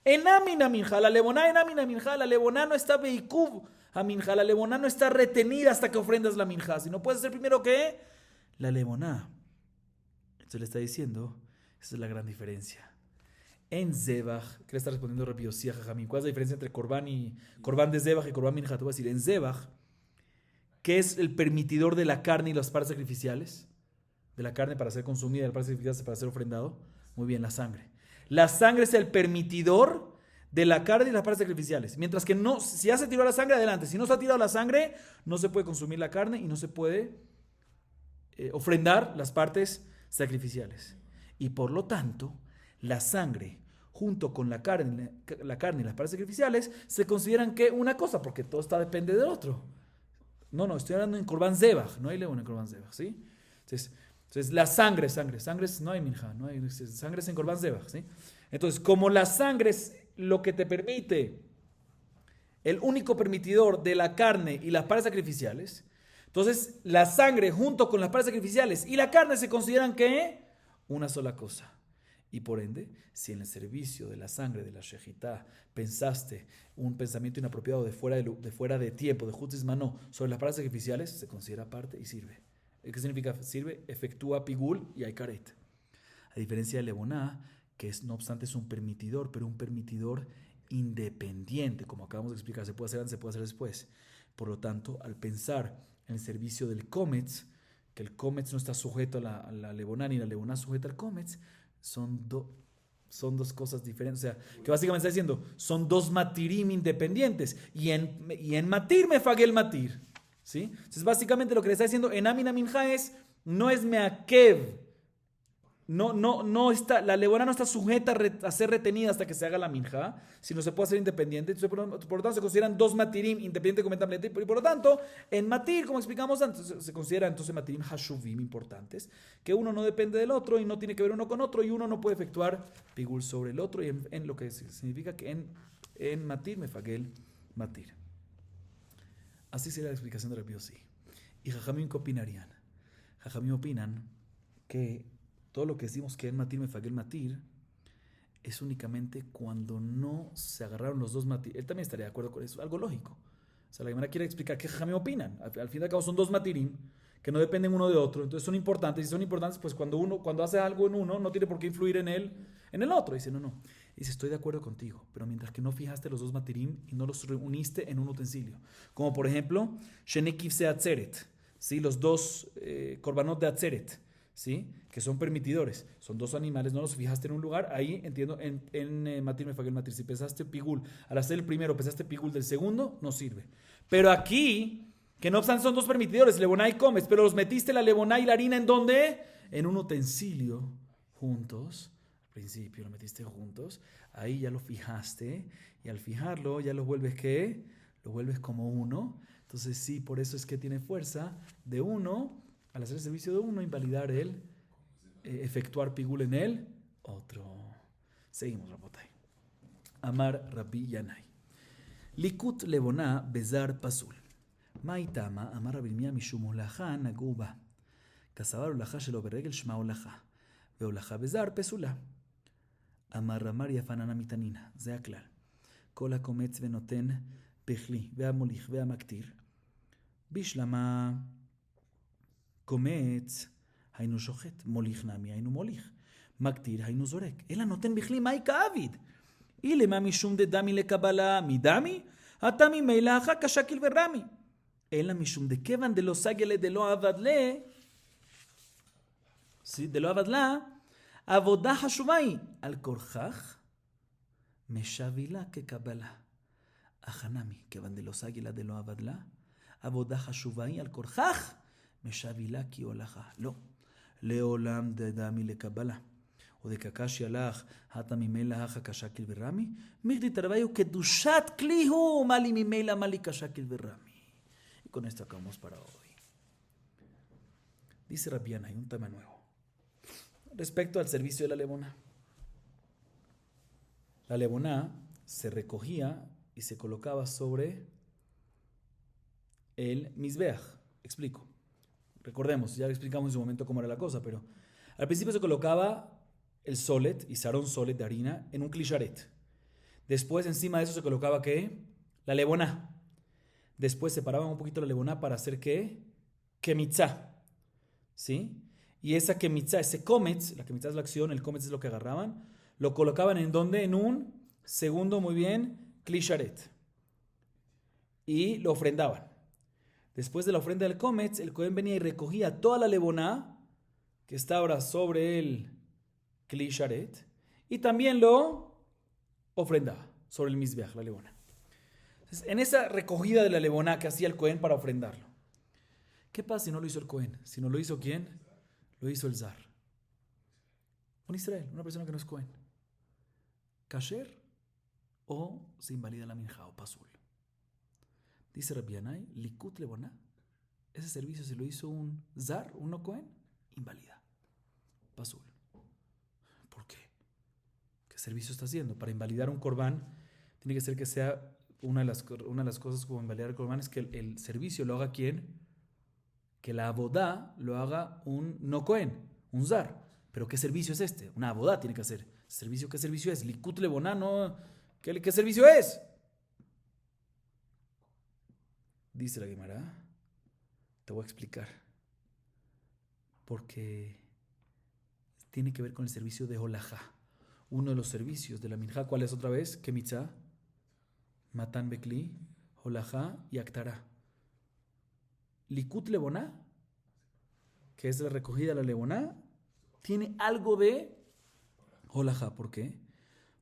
enamina minja, la leboná enamina minja, la leboná no está beikuv a minja, la leboná no está retenida hasta que ofrendas la minja, sino puedes hacer primero ¿qué? La leboná. Entonces le está diciendo, esa es la gran diferencia. En Zebach, ¿qué le está respondiendo Rabbi Yossi a Jajamín? ¿Cuál es la diferencia entre Corbán de Zebach y Corbán Minja? Te voy a decir, en Zebach, ¿qué es el permitidor de la carne y las partes sacrificiales? De la carne para ser consumida y de las partes sacrificiales para ser ofrendado. Muy bien, la sangre. La sangre es el permitidor de la carne y las partes sacrificiales. Mientras que no, si ya se tiró la sangre, adelante. Si no se ha tirado la sangre, no se puede consumir la carne y no se puede ofrendar las partes sacrificiales. Y por lo tanto, la sangre junto con la carne y las partes sacrificiales se consideran que una cosa, porque todo depende del otro. No, estoy hablando en Corban Zebach, no hay león en Corban Zebach, ¿sí? Entonces la sangre, no hay minja, no hay sangre, es en Corban Zebach, ¿sí? Entonces, como la sangre es lo que te permite, el único permitidor de la carne y las partes sacrificiales, entonces la sangre junto con las partes sacrificiales y la carne se consideran que una sola cosa. Y por ende, si en el servicio de la sangre de la shejitá pensaste un pensamiento inapropiado de fuera de tiempo, de Hutzis Manó, sobre las partes sacrificiales, se considera parte y sirve. ¿Qué significa sirve? Efectúa pigul y hay karet. A diferencia de leboná, que no obstante es un permitidor, pero un permitidor independiente, como acabamos de explicar, se puede hacer antes, se puede hacer después. Por lo tanto, al pensar en el servicio del kometz, que el kometz no está sujeto a la leboná ni la leboná sujeta al kometz, son Son dos cosas diferentes. O sea, que básicamente está diciendo, son dos matirim independientes. Y en matir me fagué el matir. ¿Sí? Entonces, básicamente lo que le está diciendo en Amina Minja es, no es meakev. No está, la levona no está sujeta a ser retenida hasta que se haga la minja, sino se puede hacer independiente. Entonces, por lo tanto, se consideran dos matirim independientes completamente. Y por lo tanto, en matir, como explicamos antes, se consideran entonces matirim hashuvim importantes, que uno no depende del otro y no tiene que ver uno con otro, y uno no puede efectuar pigul sobre el otro, y en lo que significa que en matir me faguel matir. Así sería la explicación de Rabbi Yossi. Y Jajamim, ¿qué opinarían? Jajamim opinan que todo lo que decimos que en matir me fagué el matir es únicamente cuando no se agarraron los dos matir. Él también estaría de acuerdo con eso, algo lógico. O sea, la Gemara quiere explicar qué Jajamim opinan. Al fin y al cabo son dos matirim que no dependen uno de otro, entonces son importantes. Y si son importantes, pues cuando hace algo en uno, no tiene por qué influir en el otro. Dice, no. Dice, estoy de acuerdo contigo, pero mientras que no fijaste los dos matirim y no los reuniste en un utensilio. Como por ejemplo, Shenekiv se atzeret, ¿sí? Los dos korbanot de atzeret, ¿sí? Que son permitidores, son dos animales, no los fijaste en un lugar, ahí entiendo, en matir me fagué el matir, si pesaste pigul, al hacer el primero pesaste pigul del segundo, no sirve. Pero aquí, que no obstante son dos permitidores, leboná y comes, pero los metiste la leboná y la harina, ¿en dónde? En un utensilio, juntos, al principio lo metiste juntos, ahí ya lo fijaste, y al fijarlo ya lo vuelves, ¿qué? Lo vuelves como uno, entonces sí, por eso es que tiene fuerza de uno, al hacer el servicio de uno, invalidar el efectuar pigul en el otro. Seguimos, Rabotay. Amar Rabbi Yanai. Likut leboná bezar pasul. Maitama, amar Rabbi Mia mishum holacha naguba. Kasabar holacha shelo beregel shma holacha. והולכה בזר פסולה. אמר רמר יפננה מתנינא, זה הכלל. כל הקומץ ונותן בכלי והמוליך והמקטיר. בשלמה קומץ היינו שוחט, מוליך נמי היינו מוליך, מקטיר היינו זורק. אלא נותן בכלי מהי כאביד? אילמה משום דדמי לקבלה מדמי, אתה ממילא אחר כשקיל ורמי. אלא משום דכיוון דלא סגלה דלא עבד לה, דלא עבד לה, עבודה חשובה היא על כורכך משבילה כקבלה. החנמי, כיוון דלא סגלה דלא עבד לה, עבודה חשובה היא על כורכך משבילה כי הולכה. לא. לעולם דדמי לקבלה. ודקקשי הלך, הטה ממילא הכה כשקיל ורמי, מכדי תרוויו קדושת כלי הוא, מלי ממילא מלי כשקיל ורמי. Y con esto acabamos para hoy. Dice Rabbi Yanai, un tema nuevo. Respecto al servicio de la leboná. La leboná se recogía y se colocaba sobre el misbeach. Explico. Recordemos, ya explicamos en su momento cómo era la cosa, pero al principio se colocaba el solet y sarón solet de harina en un clisharet. Después encima de eso se colocaba ¿qué? La leboná. Después separaban un poquito la leboná para hacer ¿qué? Kemitzá. ¿Sí? Y esa kemitzá, ese kometz, la kemitzá es la acción, el kometz es lo que agarraban, lo colocaban en donde? En un segundo, muy bien, klisharet. Y lo ofrendaban. Después de la ofrenda del kometz, el Cohen venía y recogía toda la leboná que está ahora sobre el klisharet y también lo ofrendaba sobre el mizbeach, la leboná. Entonces, en esa recogida de la leboná que hacía el Cohen para ofrendarlo, ¿qué pasa si no lo hizo el Cohen? Si no lo hizo ¿quién? Lo hizo el zar. Un Israel, una persona que no es Cohen. ¿Kasher o se invalida la minja o pasul? Dice Rabbi Yanai, likut leboná, ese servicio se lo hizo un zar, un no Cohen, invalida. Pasul. ¿Por qué? ¿Qué servicio está haciendo? Para invalidar un corbán, tiene que ser que sea una de las cosas como invalidar el corbán es que el servicio lo haga ¿quién? Que la abodá lo haga un no Cohen, un zar. ¿Pero qué servicio es este? Una abodá tiene que hacer. ¿Servicio qué servicio es? Likut leboná, no. ¿Qué servicio es? Dice la Gemara, te voy a explicar. Porque tiene que ver con el servicio de holajá. Uno de los servicios de la minjá, ¿cuál es otra vez? Kemitzá, matan bekli, holajá y aktará. Likut leboná, que es la recogida de la leboná, tiene algo de Holajá, ¿por qué?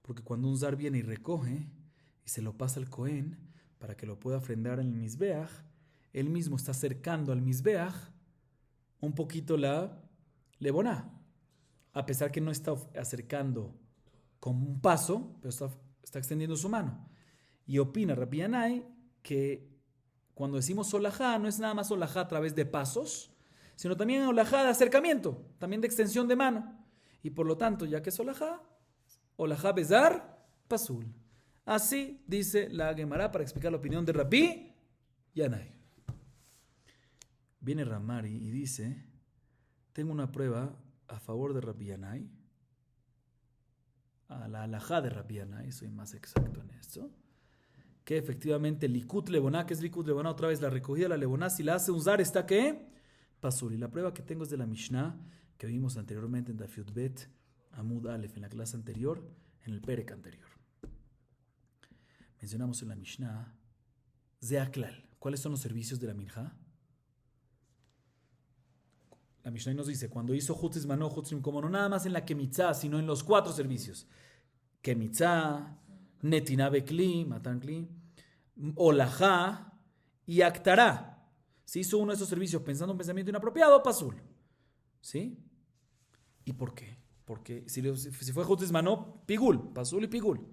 Porque cuando un zar viene y recoge y se lo pasa al Cohen para que lo pueda ofrendar en el Mizbeach, él mismo está acercando al Mizbeach un poquito la leboná, a pesar que no está acercando con un paso, pero está extendiendo su mano. Y opina Rabbi Yanai que cuando decimos olajá, no es nada más olajá a través de pasos, sino también olajá de acercamiento, también de extensión de mano. Y por lo tanto, ya que es olajá bezar, pasul. Así dice la Gemara para explicar la opinión de Rabbi Yanai. Viene Ramari y dice, tengo una prueba a favor de Rabbi Yanai, a la alajá de Rabbi Yanai, soy más exacto en esto, que efectivamente Likut Leboná, que es Likut Leboná, otra vez la recogida de la Leboná, si la hace un zar, ¿está qué? Pasul. Y la prueba que tengo es de la Mishnah, que vimos anteriormente en Daf Bet, Amud Aleph, en la clase anterior, en el Perek anterior. Mencionamos en la Mishnah, Zeaklal. ¿Cuáles son los servicios de la Minja? La Mishnah nos dice, cuando hizo Hutzis Mano, Hutzim, como no nada más en la Kemitzá, sino en los 4 servicios. Kemitzá, Netina Bekli, Matan Kli, Olajá y Aktará. Si hizo uno de esos servicios pensando un pensamiento inapropiado, pasul. ¿Sí? ¿Y por qué? Porque si fue Hutzis Mano, Pigul, pasul y Pigul.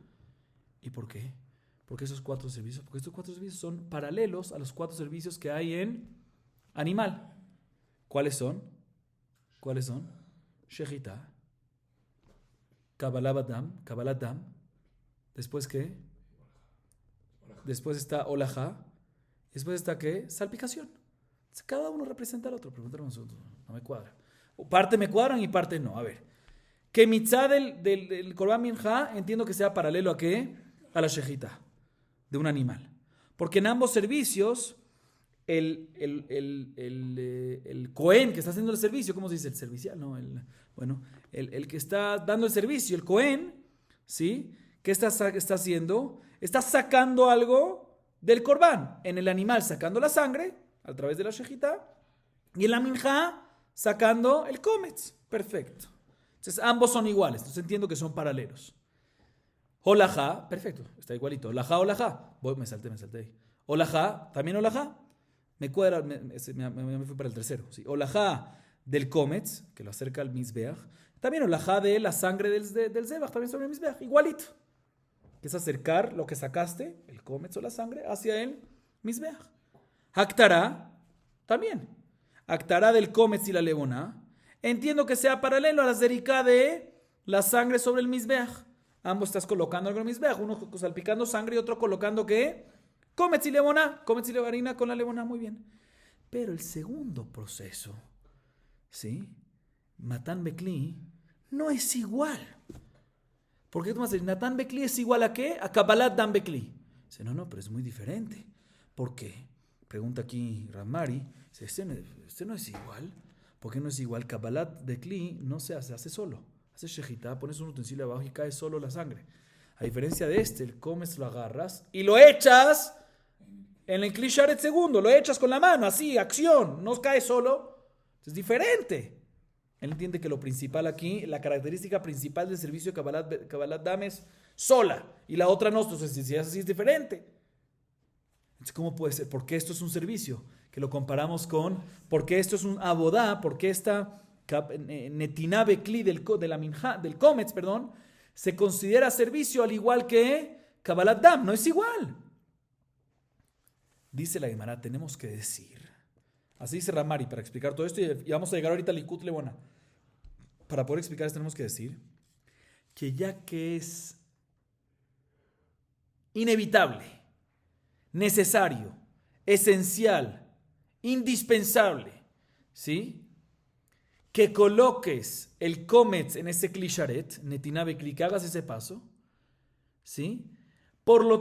¿Y por qué? Porque esos 4 servicios, porque estos 4 servicios son paralelos a los 4 servicios que hay en animal. ¿Cuáles son? ¿Cuáles son? Shechita, Kabbalat Dam. ¿Después qué? Después está Olajá. Después está ¿qué? Salpicación. Cada uno representa al otro. Preguntaron nosotros. No me cuadra. Parte me cuadran y parte no. A ver. Que mitzá del Korban Minja entiendo que sea paralelo a ¿qué? A la Shechita de un animal. Porque en ambos servicios el Cohen que está haciendo el servicio, ¿cómo se dice? El servicial, no, el que está dando el servicio, el Cohen, ¿sí? ¿Qué está haciendo? Está sacando algo del Corbán. En el animal sacando la sangre, a través de la shejita, y en la minja sacando el kometz. Perfecto. Entonces ambos son iguales, entonces entiendo que son paralelos. Olajá, perfecto, está igualito. Olajá. Me salté ahí. Olajá, también olajá. Me cuadra, me fui para el tercero. ¿Sí? Olajá del Kometz, que lo acerca al Mizbeach. También olajá de la sangre del Zebach, también sobre el Mizbeach. Igualito. Que es acercar lo que sacaste, el Kometz o la sangre, hacia el Mizbeach. Aktará, también. Aktará del Kometz y la Leboná. Entiendo que sea paralelo a la zerika de la sangre sobre el Mizbeach. Ambos estás colocando algo en el Mizbeach. Uno salpicando sangre y otro colocando ¿qué? Kometz y levarina con la leboná, muy bien. Pero el segundo proceso, ¿sí? Matan Bekli, no es igual. ¿Por qué tú vas a decir, Matan Bekli es igual a qué? A Kabbalat Dan Bekli. Dice, no, pero es muy diferente. ¿Por qué? Pregunta aquí Ramari. Dice, este no es igual. ¿Por qué no es igual? Kabbalat Bekli no se hace solo. Hace shejita, pones un utensilio abajo y cae solo la sangre. A diferencia de el comes, lo agarras y lo echas en el Kli Sharet segundo, lo echas con la mano, así, acción, no cae solo. Es diferente. Él entiende que lo principal aquí, la característica principal del servicio de Kabbalat Dam es sola, y la otra no, entonces si es así es diferente. Entonces, ¿cómo puede ser? ¿Por qué esto es un servicio? Que lo comparamos con, ¿por qué esto es un abodá? ¿Por qué esta Netina Bekli del Kometz, se considera servicio al igual que Kabbalat Dam? No es igual. Dice la Gemara, tenemos que decir, así dice Ramari para explicar todo esto y vamos a llegar ahorita al Likut Leboná. Para poder explicar esto tenemos que decir que ya que es inevitable, necesario, esencial, indispensable, ¿sí? Que coloques el Kometz en ese Kli Sharet, Netina Bekli, que hagas ese paso, ¿sí?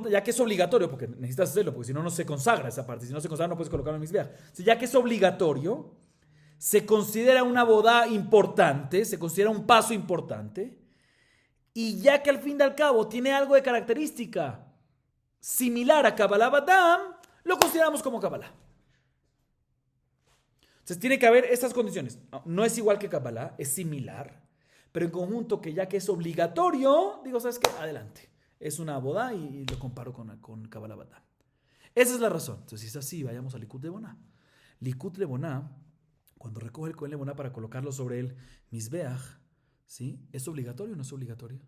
Ya que es obligatorio, porque necesitas hacerlo, porque si no, no se consagra esa parte. Si no se consagra, no puedes colocarlo en el Mizbeach. Ya que es obligatorio, se considera una boda importante, se considera un paso importante, y ya que al fin y al cabo tiene algo de característica similar a Kabbalat Dam, lo consideramos como Kabbalah. Entonces tiene que haber estas condiciones. No es igual que Kabbalah, es similar, Pero en conjunto, que ya que es obligatorio, digo, ¿sabes qué? Adelante. Es una boda y lo comparo con Kabbalah Bat Dam. Esa es la razón. Entonces, si es así, vayamos a Likut Leboná. Likut Leboná, cuando recoge el Cohen Leboná para colocarlo sobre el Mizbeach, ¿sí? ¿Es obligatorio o no es obligatorio?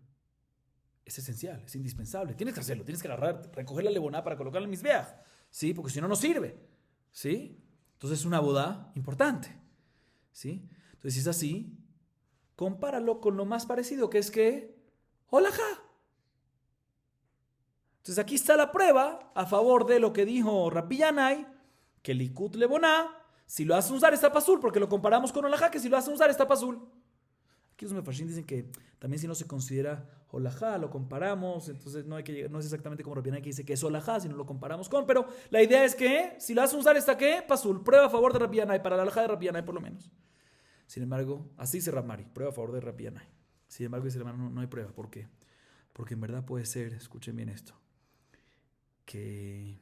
Es esencial, es indispensable. Tienes que hacerlo, tienes que agarrar, recoger la Leboná para colocarla en Mizbeach, ¿sí? Porque si no, no sirve, ¿sí? Entonces, es una boda importante, ¿sí? Entonces, si es así, compáralo con lo más parecido, que es que Holajá. Entonces aquí está la prueba a favor de lo que dijo Rabbi Yanai, que Likut Leboná, si lo hacen usar está pasul, porque lo comparamos con Holajá, que si lo hacen usar está pasul. Aquí los mefarshim dicen que también si no se considera Holajá, lo comparamos, entonces no es exactamente como Rabbi Yanai que dice que es Holajá, si no lo comparamos con, pero la idea es que si lo hacen usar está ¿qué? Pasul, prueba a favor de Rabbi Yanai, para la Holajá de Rabbi Yanai por lo menos. Sin embargo, así dice Rab Mari, prueba a favor de Rabbi Yanai. Sin embargo, dice el hermano, no hay prueba. ¿Por qué? Porque en verdad puede ser, escuchen bien esto, que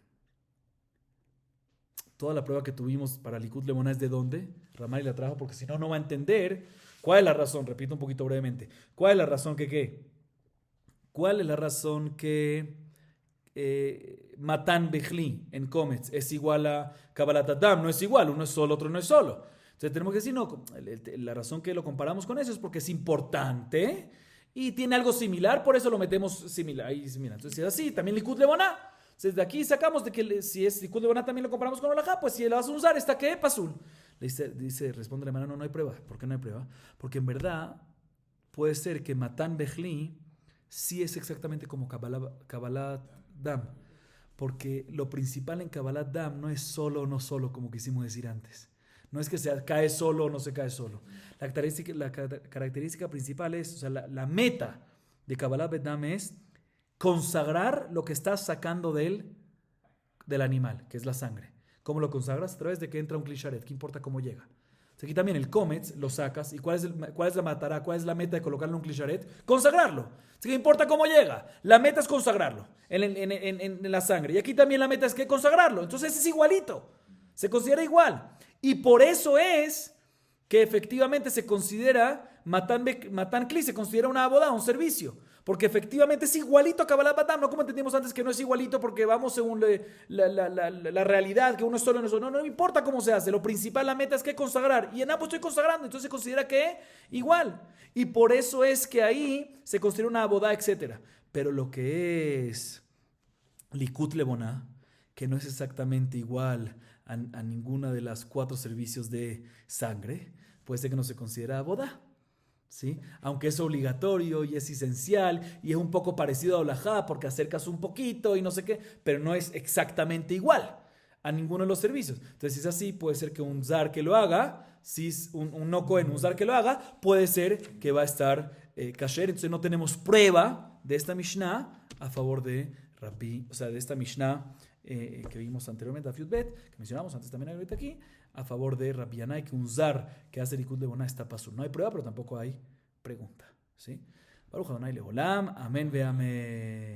toda la prueba que tuvimos para Likut Leboná es de dónde. Rab Mari la trajo porque si no, no va a entender cuál es la razón. Repito un poquito brevemente. ¿Cuál es la razón que qué? ¿Cuál es la razón que Matan Bechli en Comets es igual a Kabbalat Adam? No es igual, uno es solo, otro no es solo. Entonces tenemos que decir, no, la razón que lo comparamos con eso es porque es importante y tiene algo similar, por eso lo metemos similar. Entonces si es así, también Likut Leboná. Entonces de aquí sacamos de que si es Likut Leboná también lo comparamos con Holajá, pues si lo vas a usar, ¿está qué? Pasul. Responde la hermana, no hay prueba. ¿Por qué no hay prueba? Porque en verdad puede ser que Matan Bechli sí es exactamente como Kabbalat Dam. Porque lo principal en Kabbalat Dam no es solo o no solo, como quisimos decir antes. No es que se cae solo o no se cae solo. La característica principal es, o sea, la meta de Kabbalat Dam es consagrar lo que estás sacando del animal, que es la sangre. ¿Cómo lo consagras? A través de que entra un clisharet. ¿Qué importa cómo llega? Aquí también el comets lo sacas. ¿Y cuál es la matará? ¿Cuál es la meta de colocarlo en un clisharet? Consagrarlo. Así que importa cómo llega. La meta es consagrarlo en la sangre. Y aquí también la meta es que consagrarlo. Entonces es igualito. Se considera igual. Y por eso es que efectivamente se considera Matan Kli, se considera una boda, un servicio. Porque efectivamente es igualito a Kabbalat Bat Dam, no como entendimos antes que no es igualito porque vamos según la realidad, que uno es solo en eso. No, no importa cómo se hace, lo principal, la meta es que consagrar. Y en ambos estoy consagrando, entonces se considera que igual. Y por eso es que ahí se considera una boda, etc. Pero lo que es Likut Leboná, que no es exactamente igual a ninguna de las 4 servicios de sangre, puede ser que no se considera boda. ¿Sí? Aunque es obligatorio y es esencial y es un poco parecido a Holajá porque acercas un poquito y no sé qué, pero no es exactamente igual a ninguno de los servicios. Entonces, si es así, puede ser que un zar que lo haga, si es un no cohen, un zar que lo haga, puede ser que va a estar kasher. Entonces, no tenemos prueba de esta Mishnah a favor de Rabbi, o sea, de esta Mishnah que vimos anteriormente a Fiutbet, que mencionamos antes también ahorita aquí, a favor de Rabbi Yanai, que un zar que hace Likut Leboná está pasul. No hay prueba, pero tampoco hay pregunta. ¿Sí? Baruch Adonai Leolam. Amén ve amén.